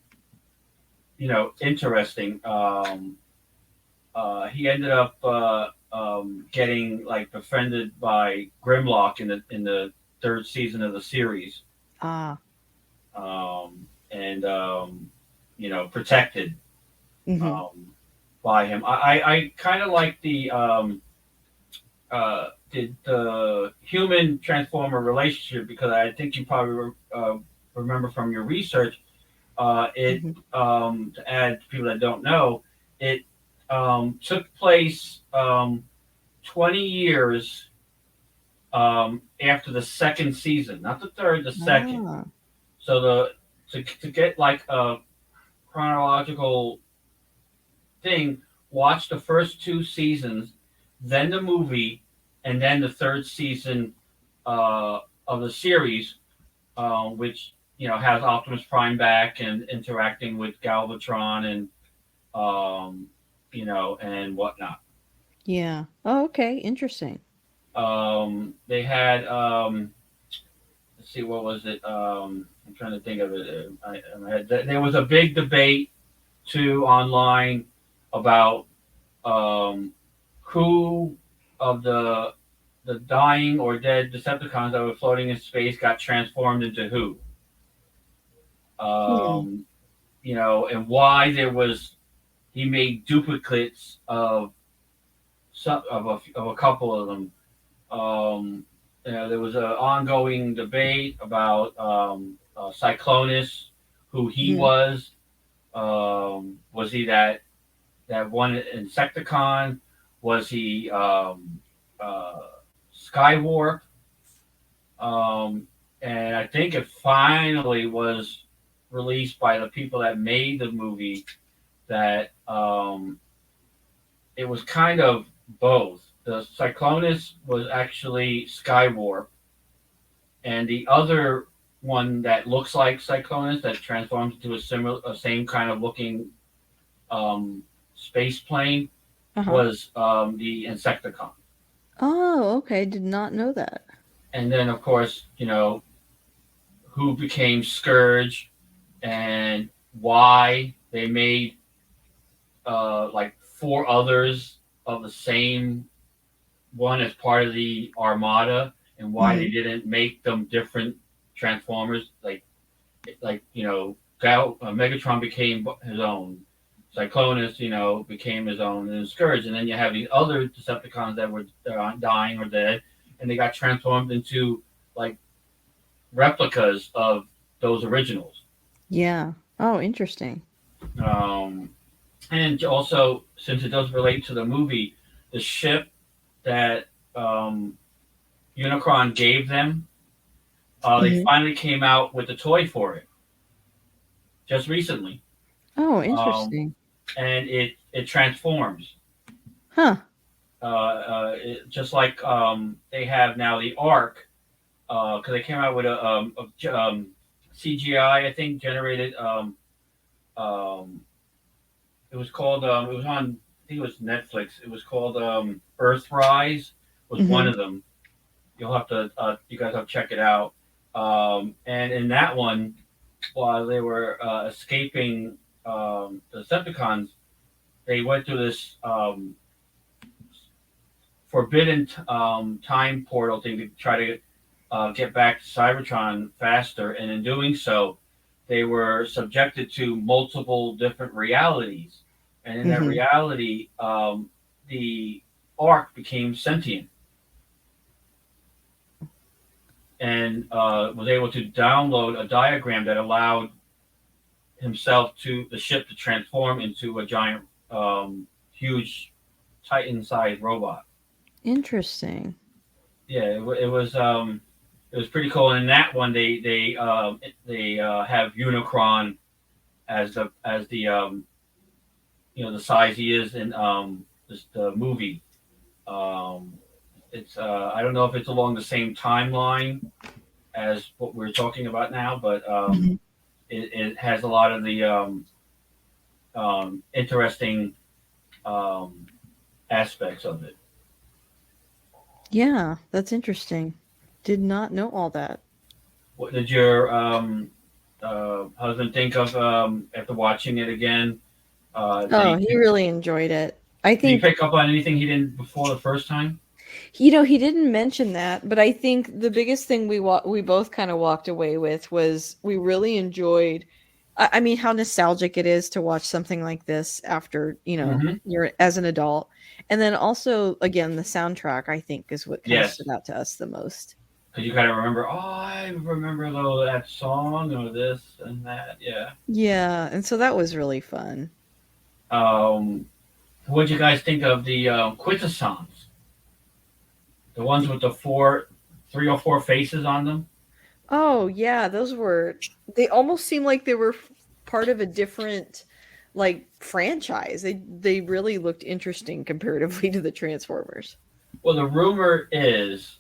interesting. He ended up getting like befriended by Grimlock in the third season of the series, Ah. and protected Mm-hmm. um, by him. I kind of like the human transformer relationship because I think you probably remember from your research. It Mm-hmm. To add to people that don't know, it took place 20 years after the second season, not the third, the second. Ah. So to get like a chronological thing, watch the first two seasons, then the movie, and then the third season of the series, which has Optimus Prime back and interacting with Galvatron and and whatnot. Yeah. Oh, okay. Interesting. They had let's see, what was it? I'm trying to think of it. There was a big debate too online about who of the dying or dead Decepticons that were floating in space got transformed into who. Hmm. Um, and why he made duplicates of a couple of them. There was an ongoing debate about Cyclonus, who he Hmm. was. Was he that one Insecticon? Was he Skywarp? And I think it finally was released by the people that made the movie that it was kind of both. The Cyclonus was actually Skywarp, and the other one that looks like Cyclonus that transforms into a same kind of looking space plane Uh-huh. was the Insecticon. Oh, okay. Did not know that. And then, of course, who became Scourge and why they made like four others of the same one as part of the Armada, and why they Hmm. didn't make them different Transformers. Megatron became his own. Cyclonus, became his own, and Scourge, and then you have these other Decepticons that were dying or dead, and they got transformed into like replicas of those originals. Yeah. Oh, interesting. Um, and also, since it does relate to the movie, the ship that Unicron gave them, they Hmm. finally came out with the toy for it just recently, Oh, um, interesting. and it transforms. Huh. Just like they have now the Arc, because they came out with a CGI, I think, generated. Um, it was called. It was on. I think it was Netflix. It was called Earthrise. Was one Hmm. of them. You'll have to. You guys have to check it out. And in that one, while they were escaping the Decepticons, they went through this forbidden time portal thing to try to get back to Cybertron faster, and in doing so, they were subjected to multiple different realities, and in that Hmm. reality, the Ark became sentient and was able to download a diagram that allowed the ship to transform into a giant, huge Titan-sized robot. Interesting. Yeah, it was pretty cool. And in that one, they have Unicron as the the size he is in the movie. Um, it's I don't know if it's along the same timeline as what we're talking about now, but Hmm. it has a lot of the interesting um, aspects of it. Yeah, that's interesting. Did not know all that. What did your husband think of after watching it again? Oh, he really enjoyed it. I Did he think, pick up on anything he didn't before the first time? he didn't mention that, but I think the biggest thing we both kind of walked away with was we really enjoyed. I mean, how nostalgic it is to watch something like this after Mm-hmm. you're as an adult, and then also again the soundtrack. I think is what kind of Yes, stood out to us the most. because you kind of remember. Oh, I remember though that song or this and that. Yeah. Yeah, and so that was really fun. Um, what did you guys think of the Quintessons? The ones with the three or four faces on them. Oh, yeah, those were they almost seem like they were part of a different like franchise. They really looked interesting comparatively to the Transformers. Well, the rumor is,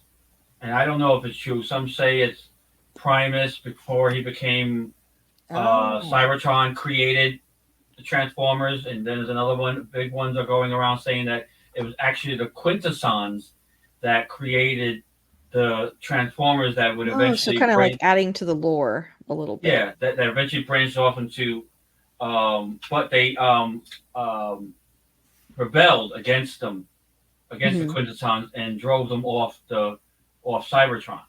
and I don't know if it's true. Some say it's Primus before he became Oh. Cybertron created the Transformers, and then there's another one. Big ones are going around saying that it was actually the Quintessons that created the Transformers that would Oh, so eventually kind of like break. adding to the lore a little bit. Yeah, that eventually branched off into. But they rebelled against them, against the Mhm. Quintessons, and drove them off Cybertron.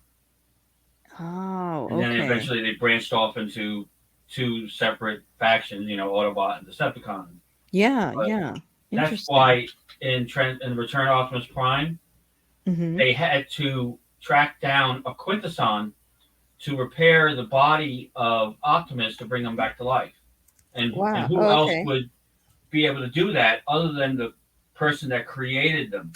Oh, And then okay. eventually they branched off into two separate factions, Autobot and Decepticon. Yeah, But yeah. that's Interesting. why in Return of Optimus Prime, Mhm. they had to track down a Quintesson to repair the body of Optimus to bring him back to life. And Wow. who Oh, else okay. would be able to do that other than the person that created them?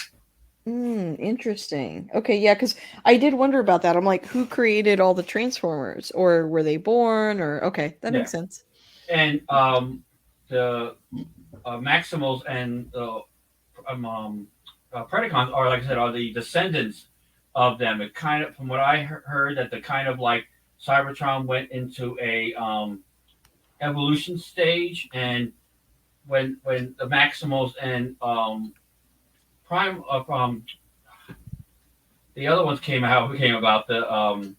Interesting. Okay, yeah, because I did wonder about that. I'm like, who created all the Transformers? Or were they born? Or okay, that Yeah. makes sense. And the Maximals and the um, Predacons are, like I said, are the descendants of them. It kind of, from what I heard, that the kind of like Cybertron went into a evolution stage, and when the Maximals and Prime the other ones came about the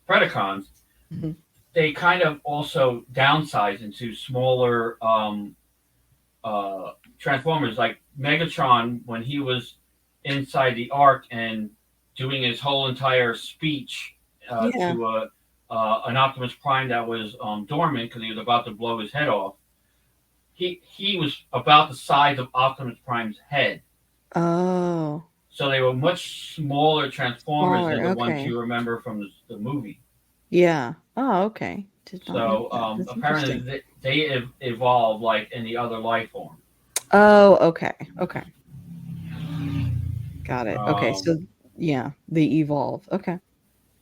Predacons, Mhm. they kind of also downsized into smaller Transformers, like Megatron when he was inside the Ark and doing his whole entire speech Yeah. to an Optimus Prime that was dormant because he was about to blow his head off. He was about the size of Optimus Prime's head. Oh, So they were much smaller Transformers than smaller. the ones Okay. you remember from the movie. Yeah. Oh, okay. Did not know So that. That's apparently interesting. they evolved like in the other life form. Oh, okay. Okay. Got it. Okay. Um, So, yeah, they evolve. Okay.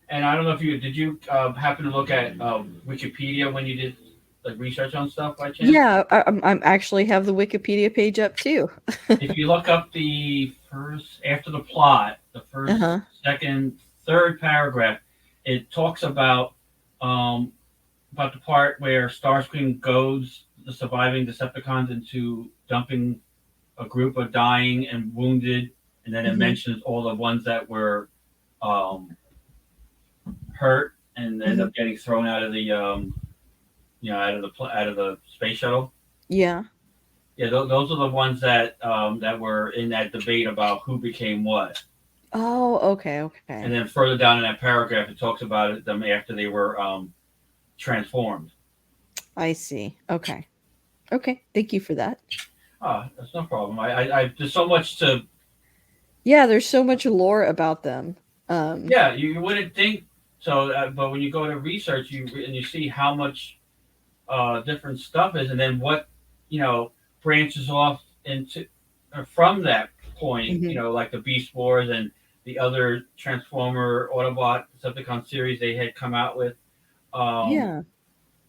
and I don't know if you did you happen to look at Wikipedia when you did like research on stuff by chance? Yeah, I'm actually have the Wikipedia page up too. If you look up the first after the plot, the first, Uh-huh. second, third paragraph, it talks um, about the part where Starscream goads the surviving Decepticons into dumping a group of dying and wounded, and then it Hmm. mentions all the ones that were um, hurt and end Hmm. up getting thrown out of the out of the space shuttle. Yeah. Yeah, those are the ones that were in that debate about who became what. Oh, okay, And okay. then further down in that paragraph, it talks about them after they were transformed. I see. Okay. Okay. Thank you for that. Oh, that's no problem. There's so much to. Yeah, there's so much lore about them. Yeah, you wouldn't think so, but when you go to research, you see how much different stuff is, and then what branches off into from that point. Mhm. Like the Beast Wars and the other Transformer Autobot Decepticon series they had come out with. Um, Yeah.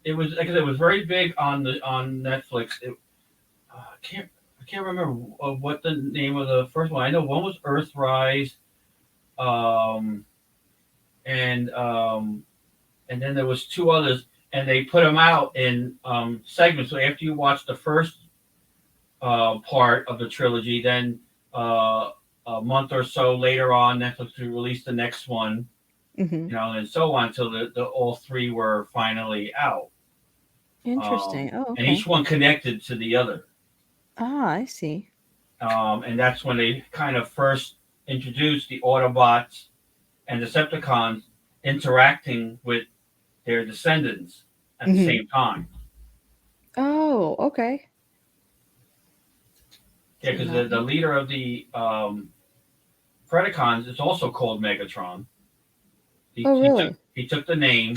it was like I said, it was very big on Netflix. I can't remember what the name of the first one. I know one was Earthrise, um, and um, and then there was two others, and they put them out in segments. So after you watch the first part of the trilogy, then a month or so later on, Netflix would release the next one, Mhm. and so on until the all three were finally out, Interesting. Oh, and okay. each one connected to the other. Ah, I see. And that's when they kind of first introduced the Autobots and Decepticons interacting with their descendants at the Mhm. same time. Oh, okay. Yeah, Did because not the know. leader of the Predacons is also called Megatron. Oh, really? He took the name.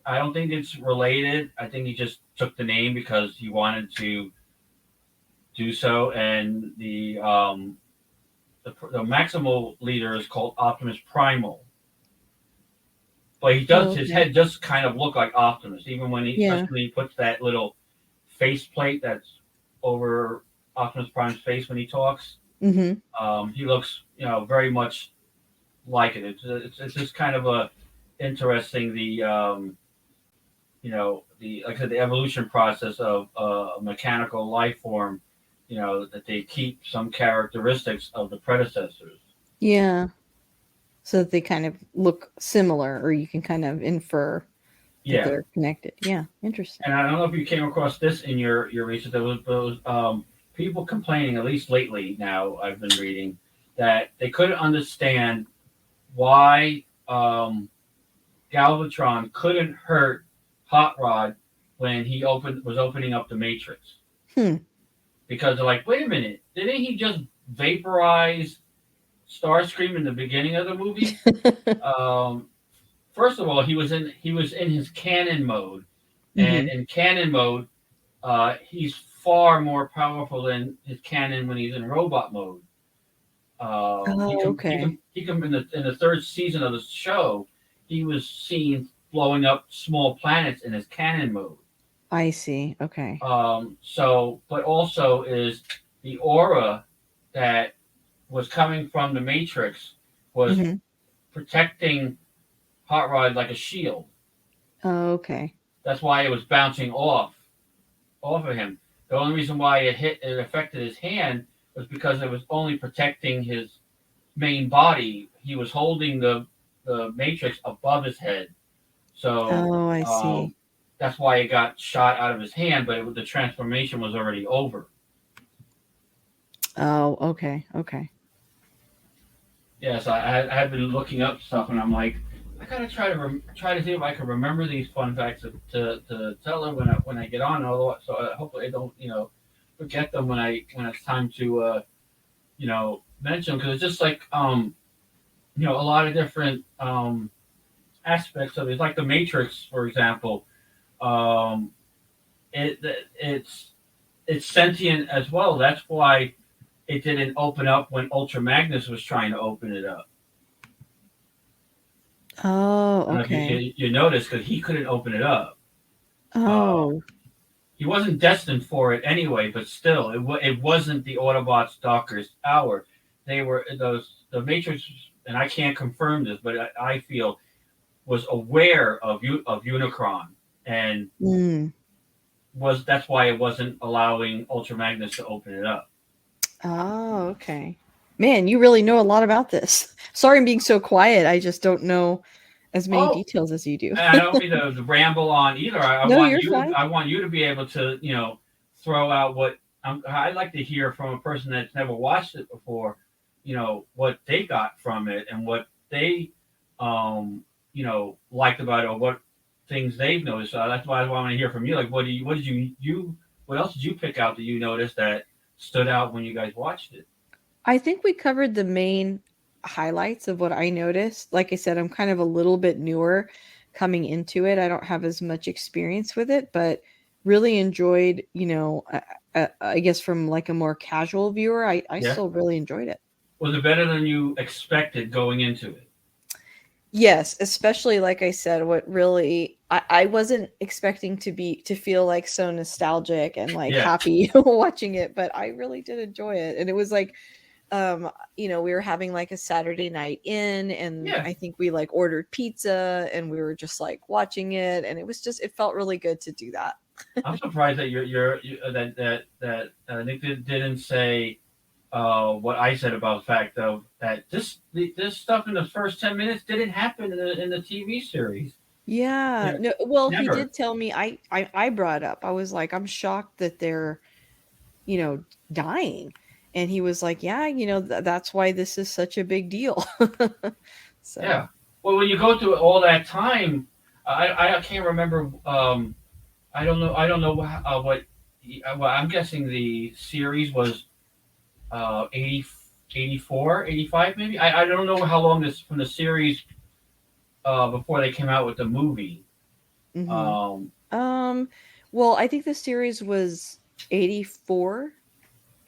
I don't think it's related. I think he just took the name because he wanted to do so. And the Maximal leader is called Optimus Primal. But Oh, his okay. head does kind of look like Optimus, even Yeah. especially when he puts that little face plate that's over Optimus Prime's face when he talks. Mhm. He looks, very much like it. It's just kind of a interesting the like I said, the evolution process of a mechanical life form. That they keep some characteristics of the predecessors. Yeah. So that they kind of look similar, or you can kind of infer that Yeah, they're connected. Yeah. Interesting. and I don't know if you came across this in your research. There was people complaining, at least lately. Now I've been reading that they couldn't understand why Galvatron couldn't hurt Hot Rod when he was opening up the Matrix, Hmm. because they're like, wait a minute, didn't he just vaporize Starscream in the beginning of the movie? Um, First of all, he was in his cannon mode, and Mhm. in cannon mode, he's far more powerful than his cannon when he's in robot mode. He Oh, can he okay. can he can in the third season of the show, he was seen blowing up small planets in his cannon mode. I see. Okay. But also is the aura that was coming from the Matrix was Hmm. protecting Hot Rod like a shield. Oh, okay. That's why it was bouncing off of him. The only reason why it affected his hand was because it was only protecting his main body. He was holding the Matrix above his head, so Oh, I um, see. that's why it got shot out of his hand. But the transformation was already over. Oh, okay. Okay. Yes, I had been looking up stuff, and I'm like, I gotta try to see if I can remember these fun facts to tell her when I get on. Although, so hopefully I don't forget them when it's time to mention them, because it's just like a lot of different aspects of it. It's like the Matrix, for example. Um, it it's it's sentient as well. That's why it didn't open up when Ultra Magnus was trying to open it up. Oh, I don't know if okay. you noticed, because he couldn't open it up. Uh, Oh, he wasn't destined for it anyway, but still, it wasn't the Autobots' darkest hour. They were the Matrix, and I can't confirm this, but I feel was aware of Unicron, and mm. that's why it wasn't allowing Ultra Magnus to open it up. Oh, okay. Man, you really know a lot about this. Sorry I'm being so quiet. I just don't know as many Oh, details as you do. and I don't mean to ramble on either. No, you're fine. I want you to be able to throw out what I'd like to hear from a person that's never watched it before. What they got from it, and what they liked about it, or what things they've noticed. So that's why I want to hear from you. Like, what did what else did you pick out that you noticed that stood out when you guys watched it? I think we covered the main highlights of what I noticed. Like I said, I'm kind of a little bit newer coming into it. I don't have as much experience with it, but really enjoyed, I guess from like a more casual viewer, I Yeah, still really enjoyed it. was it better than you expected going into it? Yes, especially like I said, what really I wasn't expecting to feel like so nostalgic and like Yeah, happy watching it, but I really did enjoy it. And it was like we were having like a Saturday night in, and yeah. I think we like ordered pizza and we were just like watching it, and it felt really good to do that. I'm surprised that Nick didn't say what I said about the fact of that this stuff in the first 10 minutes didn't happen in the TV series. Yeah. Yeah, No, well, he never. did tell me I brought up. I was like, I'm shocked that they're, you know, dying. And he was like, yeah, that's why this is such a big deal. So, Yeah. Well, when you go through all that time, I can't remember. I don't know what. Well, I'm guessing the series was 80, 84, 85 maybe. I don't know how long this from the series before they came out with the movie. mhm. Um, Um, well, I think the series was 84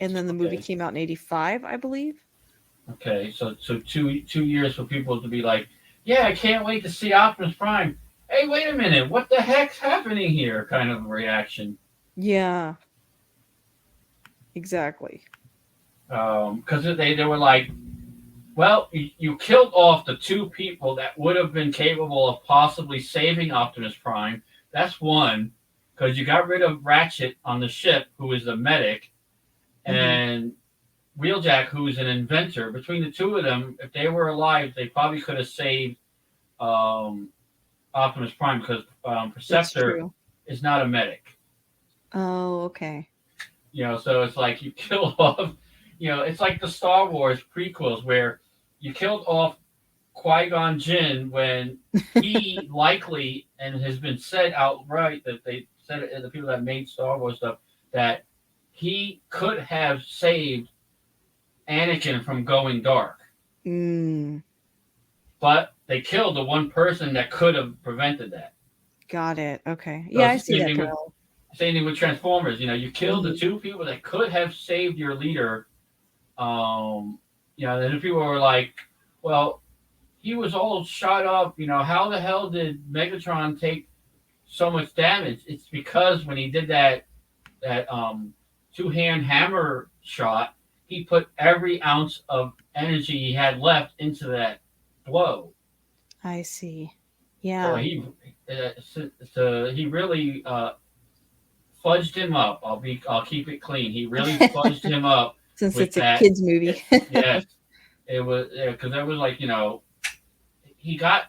and then the movie okay. came out in 85, I believe. Okay, so 2 years for people to be like, yeah, I can't wait to see Optimus Prime. Hey, wait a minute, what the heck's happening here? Kind of reaction. Yeah, exactly. Because they were like, well, you killed off the two people that would have been capable of possibly saving Optimus Prime. That's one, because you got rid of Ratchet on the ship, who is the medic, Mhm. and Wheeljack, who is an inventor. Between the two of them, if they were alive, they probably could have saved um, Optimus Prime, because That's Perceptor true. is not a medic. Oh, okay. So it's like you kill off. It's like the Star Wars prequels where you killed off Qui Gon Jinn when he likely, and has been said outright, that they said it, the people that made Star Wars stuff, that he could have saved Anakin from going dark, Mm, but they killed the one person that could have prevented that. got it. Okay. So Yeah, it's I the see that parallel. same thing with Transformers. You killed the Mhm. two people that could have saved your leader. Um, and the people were like, well, he was all shot up. How the hell did Megatron take so much damage? It's because when he did that two hand hammer shot, he put every ounce of energy he had left into that blow. I see. So Yeah. he really fudged him up. I'll keep it clean. He really fudged him up Since with it's a that. kids movie. Yes, it was because it was like he got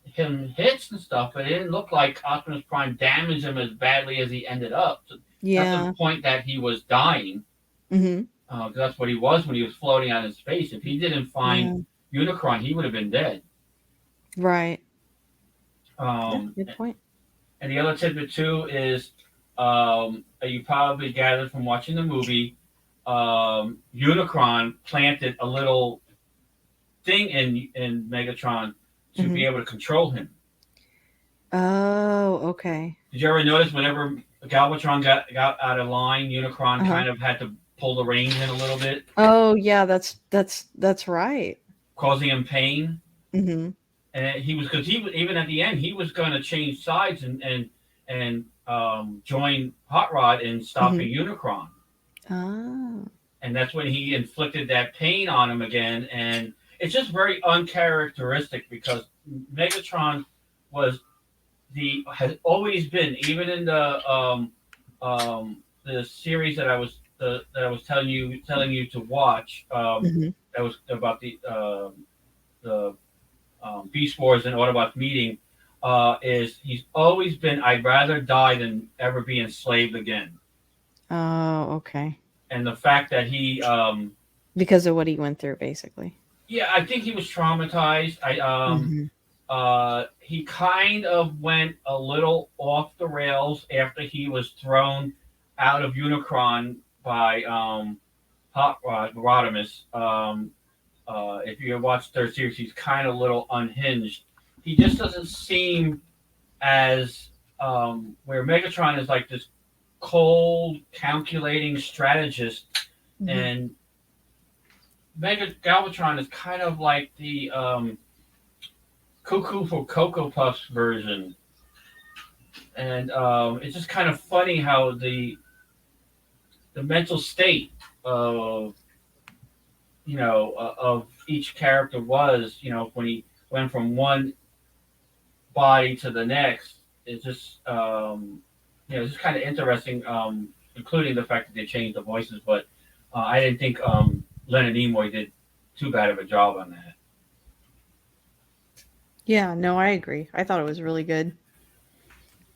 him hits and stuff, but it didn't look like Optimus Prime damaged him as badly as he ended up. So, not to the Yeah. point that he was dying, Hmm. because that's what he was when he was floating out in space. If he didn't find Yeah. Unicron, he would have been dead. Right. Yeah. Um, Good point. and the other tidbit too is, you probably gathered from watching the movie, Unicron planted a little thing in Megatron to Hmm. be able to control him. Oh, okay. Did you ever notice whenever Galvatron got out of line, Unicron Uh-huh. kind of had to pull the reins in a little bit, Oh, yeah. That's right. causing him pain? Hmm. And he was because he was even at the end he was going to change sides and join Hot Rod in Hmm. stopping Unicron, Oh. and that's when he inflicted that pain on him again. And it's just very uncharacteristic because Megatron was the has always been even in the series that I was telling you to watch, Hmm. that was about the Beast Wars and Autobots meeting, is he's always been I'd rather die than ever be enslaved again. Oh, okay. And the fact that he Because of what he went through, basically. yeah, I think he was traumatized. Hmm. He kind of went a little off the rails after he was thrown out of Unicron by Hot Rod Rodimus. If you watch third series, he's kind of a little unhinged. He just doesn't seem as where Megatron is like this cold, calculating strategist, Hmm. and Mega Galvatron is kind of like the Cuckoo for Cocoa Puffs version. And it's just kind of funny how the mental state of of each character was, when he went from one body to the next. It's just it's just kind of interesting, including the fact that they changed the voices. But I didn't think Leonard Nimoy did too bad of a job on that. Yeah, no, I agree. I thought it was really good.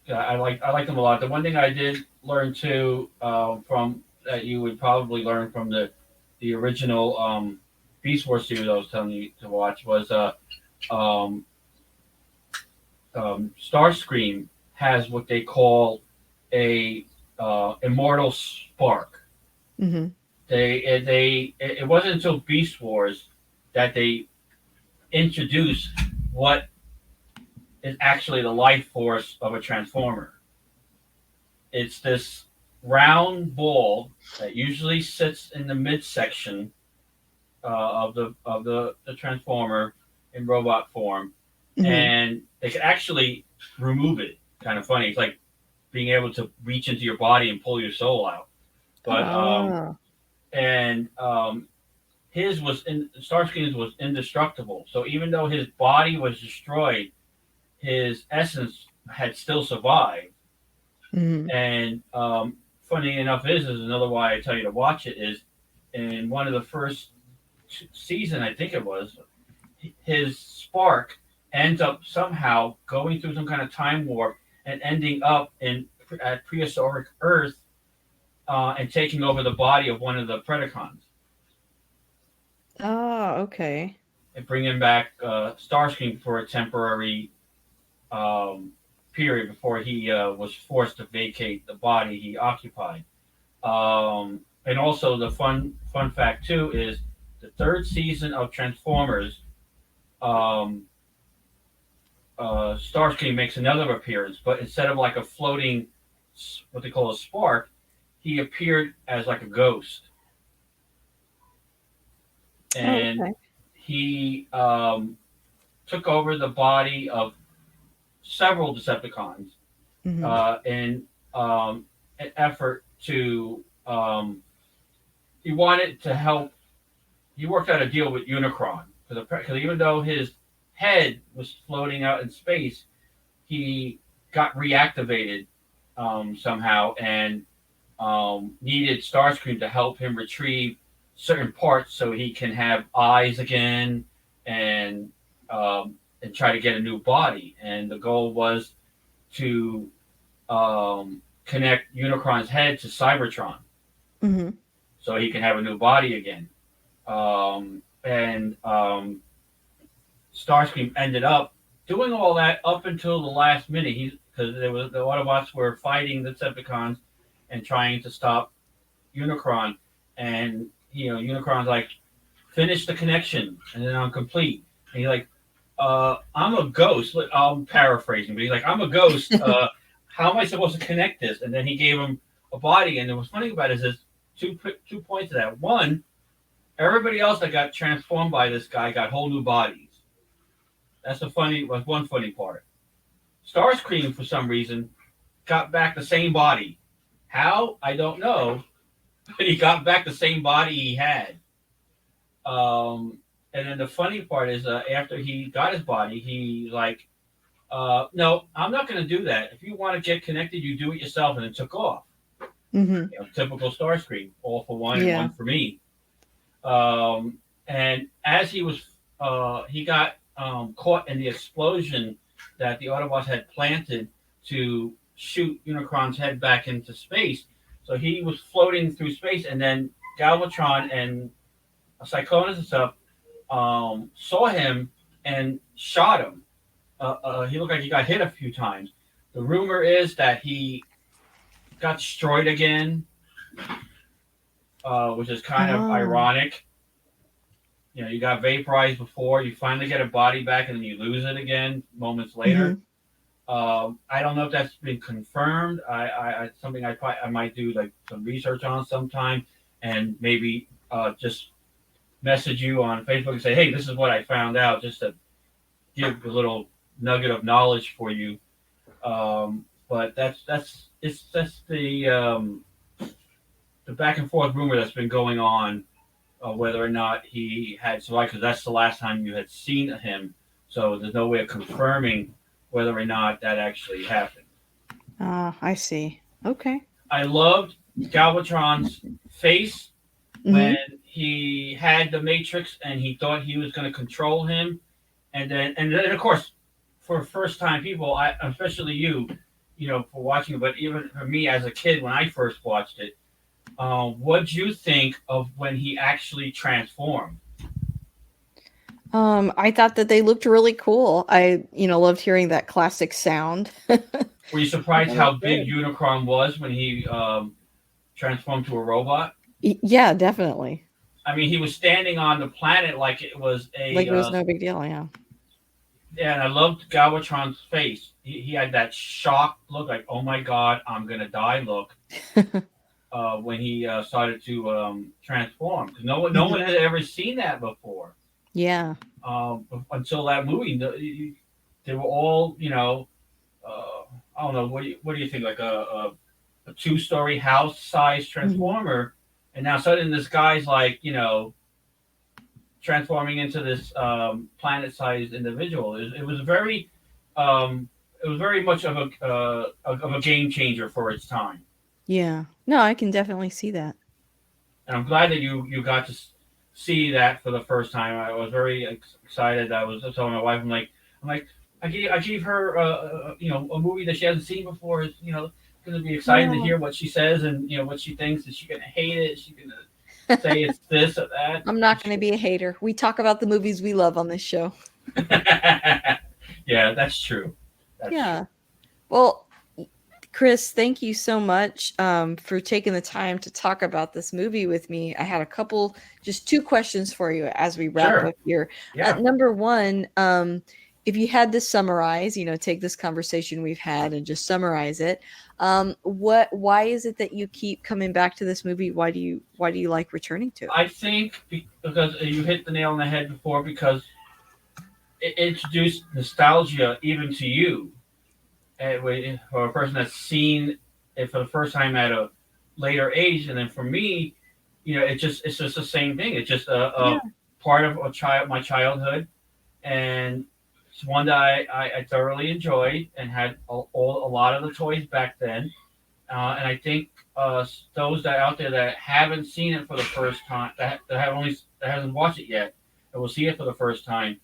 Yeah, I like them a lot. The one thing I did learn too, from that you would probably learn from the original Beast Wars series I was telling you to watch was um, Starscream has what they call a immortal spark. Hmm. It wasn't until Beast Wars that they introduced what is actually the life force of a transformer. It's this round ball that usually sits in the midsection of the transformer in robot form, Hmm. and they can actually remove it. Kind of funny. It's like being able to reach into your body and pull your soul out. But Oh. and his was in Starscream's was indestructible. So even though his body was destroyed, his essence had still survived. Hmm. And funny enough is another why I tell you to watch it is in one of the first season I think it was, his spark ends up somehow going through some kind of time warp and ending up in at prehistoric Earth, and taking over the body of one of the Predacons Oh, okay. and bringing back Starscream for a temporary um, period before he was forced to vacate the body he occupied. And also the fun fact too is the third season of Transformers. Um, Starscream makes another appearance, but instead of like a floating, what they call a spark, he appeared as like a ghost, Oh, and okay. he took over the body of several Decepticons Hmm. in an effort to he wanted to help. He worked out a deal with Unicron because even though his head was floating out in space, he got reactivated somehow and needed Starscream to help him retrieve certain parts so he can have eyes again and try to get a new body. And the goal was to connect Unicron's head to Cybertron Mm-hmm. so he can have a new body again. And Starscream ended up doing all that up until the last minute. Because the Autobots were fighting the Decepticons and trying to stop Unicron, and Unicron's like, finish the connection, and then I'm complete. And he's like, I'm a ghost. I'm paraphrasing, but he's like, I'm a ghost. How am I supposed to connect this? And then he gave him a body. And what's funny about it is two points of that. One, everybody else that got transformed by this guy got whole new bodies. Was one funny part. Starscream, for some reason, got back the same body. How? I don't know. But he got back the same body he had. And then the funny part is after he got his body, he like, no, I'm not going to do that. If you want to get connected, you do it yourself. And it took off. Mm-hmm. Typical Starscream, all for one Yeah. and one for me. And as he got caught in the explosion that the Autobots had planted to shoot Unicron's head back into space. So he was floating through space, and then Galvatron and Cyclonus and stuff saw him and shot him. He looked like he got hit a few times. The rumor is that he got destroyed again, which is kind of ironic. You got vaporized before, you finally get a body back, and then you lose it again moments later. Mm-hmm. I don't know if that's been confirmed. I something I might do like some research on sometime, and maybe just message you on Facebook and say, hey, this is what I found out, just to give a little nugget of knowledge for you. But that's the back and forth rumor that's been going on, whether or not he had survived, because that's the last time you had seen him. So there's no way of confirming whether or not that actually happened. I see. Okay. I loved Galvatron's face when he had the Matrix and he thought he was going to control him, and then of course, for first time people, especially you, for watching it, but even for me as a kid when I first watched it, what'd you think of when he actually transformed? I thought that they looked really cool. I, loved hearing that classic sound. Were you surprised how big Unicron was when he transformed to a robot? Yeah, definitely. I mean, he was standing on the planet like it was it was no big deal. Yeah. Yeah, and I loved Galvatron's face. He had that shocked look, like, oh my God, I'm gonna die look. When he started to transform, because no one had ever seen that before. Yeah. Until that movie, they were all, I don't know. What do you think? Like a 2-story house size transformer, and now suddenly this guy's like, transforming into this planet sized individual. It was very much of a game changer for its time. Yeah. No, I can definitely see that. And I'm glad that you got to see that for the first time. I was very excited. I was telling my wife, I'm like, I gave her a movie that she hasn't seen before. Is going to be excited to hear what she says and what she thinks. Is she going to hate it? Is she going to say it's this or that? I'm not going to be a hater. We talk about the movies we love on this show. Yeah, that's true. That's true. Well, Chris, thank you so much for taking the time to talk about this movie with me. I had just 2 questions for you as we wrap up here. Yeah. Number one, if you had to summarize, take this conversation we've had and just summarize it, why is it that you keep coming back to this movie? Why do you like returning to it? I think because you hit the nail on the head before, because it introduced nostalgia even to you. For a person that's seen it for the first time at a later age, and then for me, it's just the same thing. It's just Yeah. a part of my childhood, and it's one that I thoroughly enjoyed and had a lot of the toys back then. And I think those that out there that haven't seen it for the first time, that hasn't watched it yet, that will see it for the first time,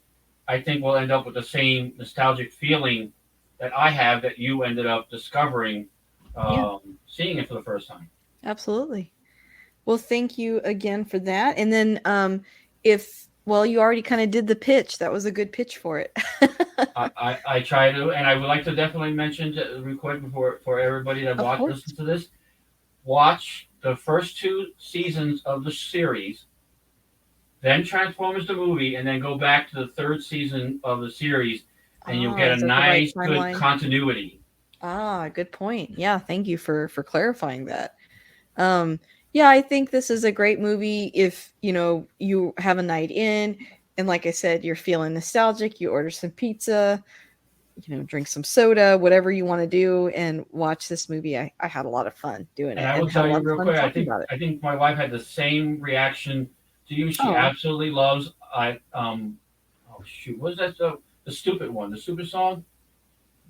I think we'll end up with the same nostalgic feeling that I have that you ended up discovering, Yeah. seeing it for the first time. Absolutely. Well, thank you again for that. And then if well, you already kind of did the pitch. That was a good pitch for it. I try to, and I would like to definitely mention real quick before for everybody that Of course. listen to this, watch the first two seasons of the series, then Transformers the movie, and then go back to the third season of the series, and you'll get a Is that the right nice, good timeline? continuity. Good point. Yeah, thank you for clarifying that. Um, yeah, I think this is a great movie if, you have a night in and like I said, you're feeling nostalgic, you order some pizza, drink some soda, whatever you want to do and watch this movie. I had a lot of fun doing And it I and will had a tell you lot of real fun quick, talking about it. I think my wife had the same reaction to you. She Oh, absolutely loves oh shoot, what is that the stupid one, the stupid song?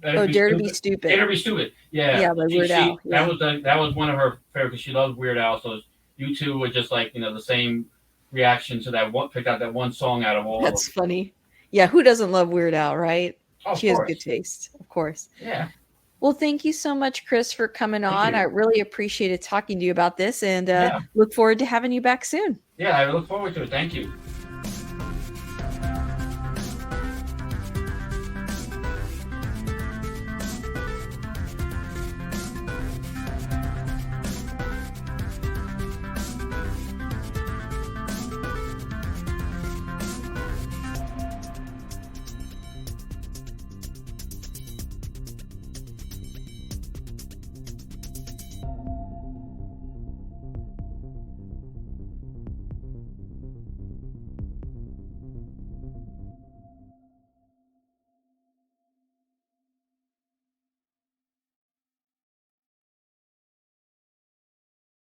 Better oh, be Dare to Be stupid. Better Stupid. be stupid. Yeah, Yeah, by Weird Al. Yeah. that was one of her favorite because she loves Weird Al. So you two were just like the same reaction to that one. Picked out that one song out of all of That's them. funny. Yeah, who doesn't love Weird Al, right? Oh, of She has good course. taste, of course. Yeah. Well, thank you so much, Chris, for coming Thank on. I you. really appreciated talking to you about this and Yeah. look forward to having you back soon. Yeah. I look forward to it. Thank you.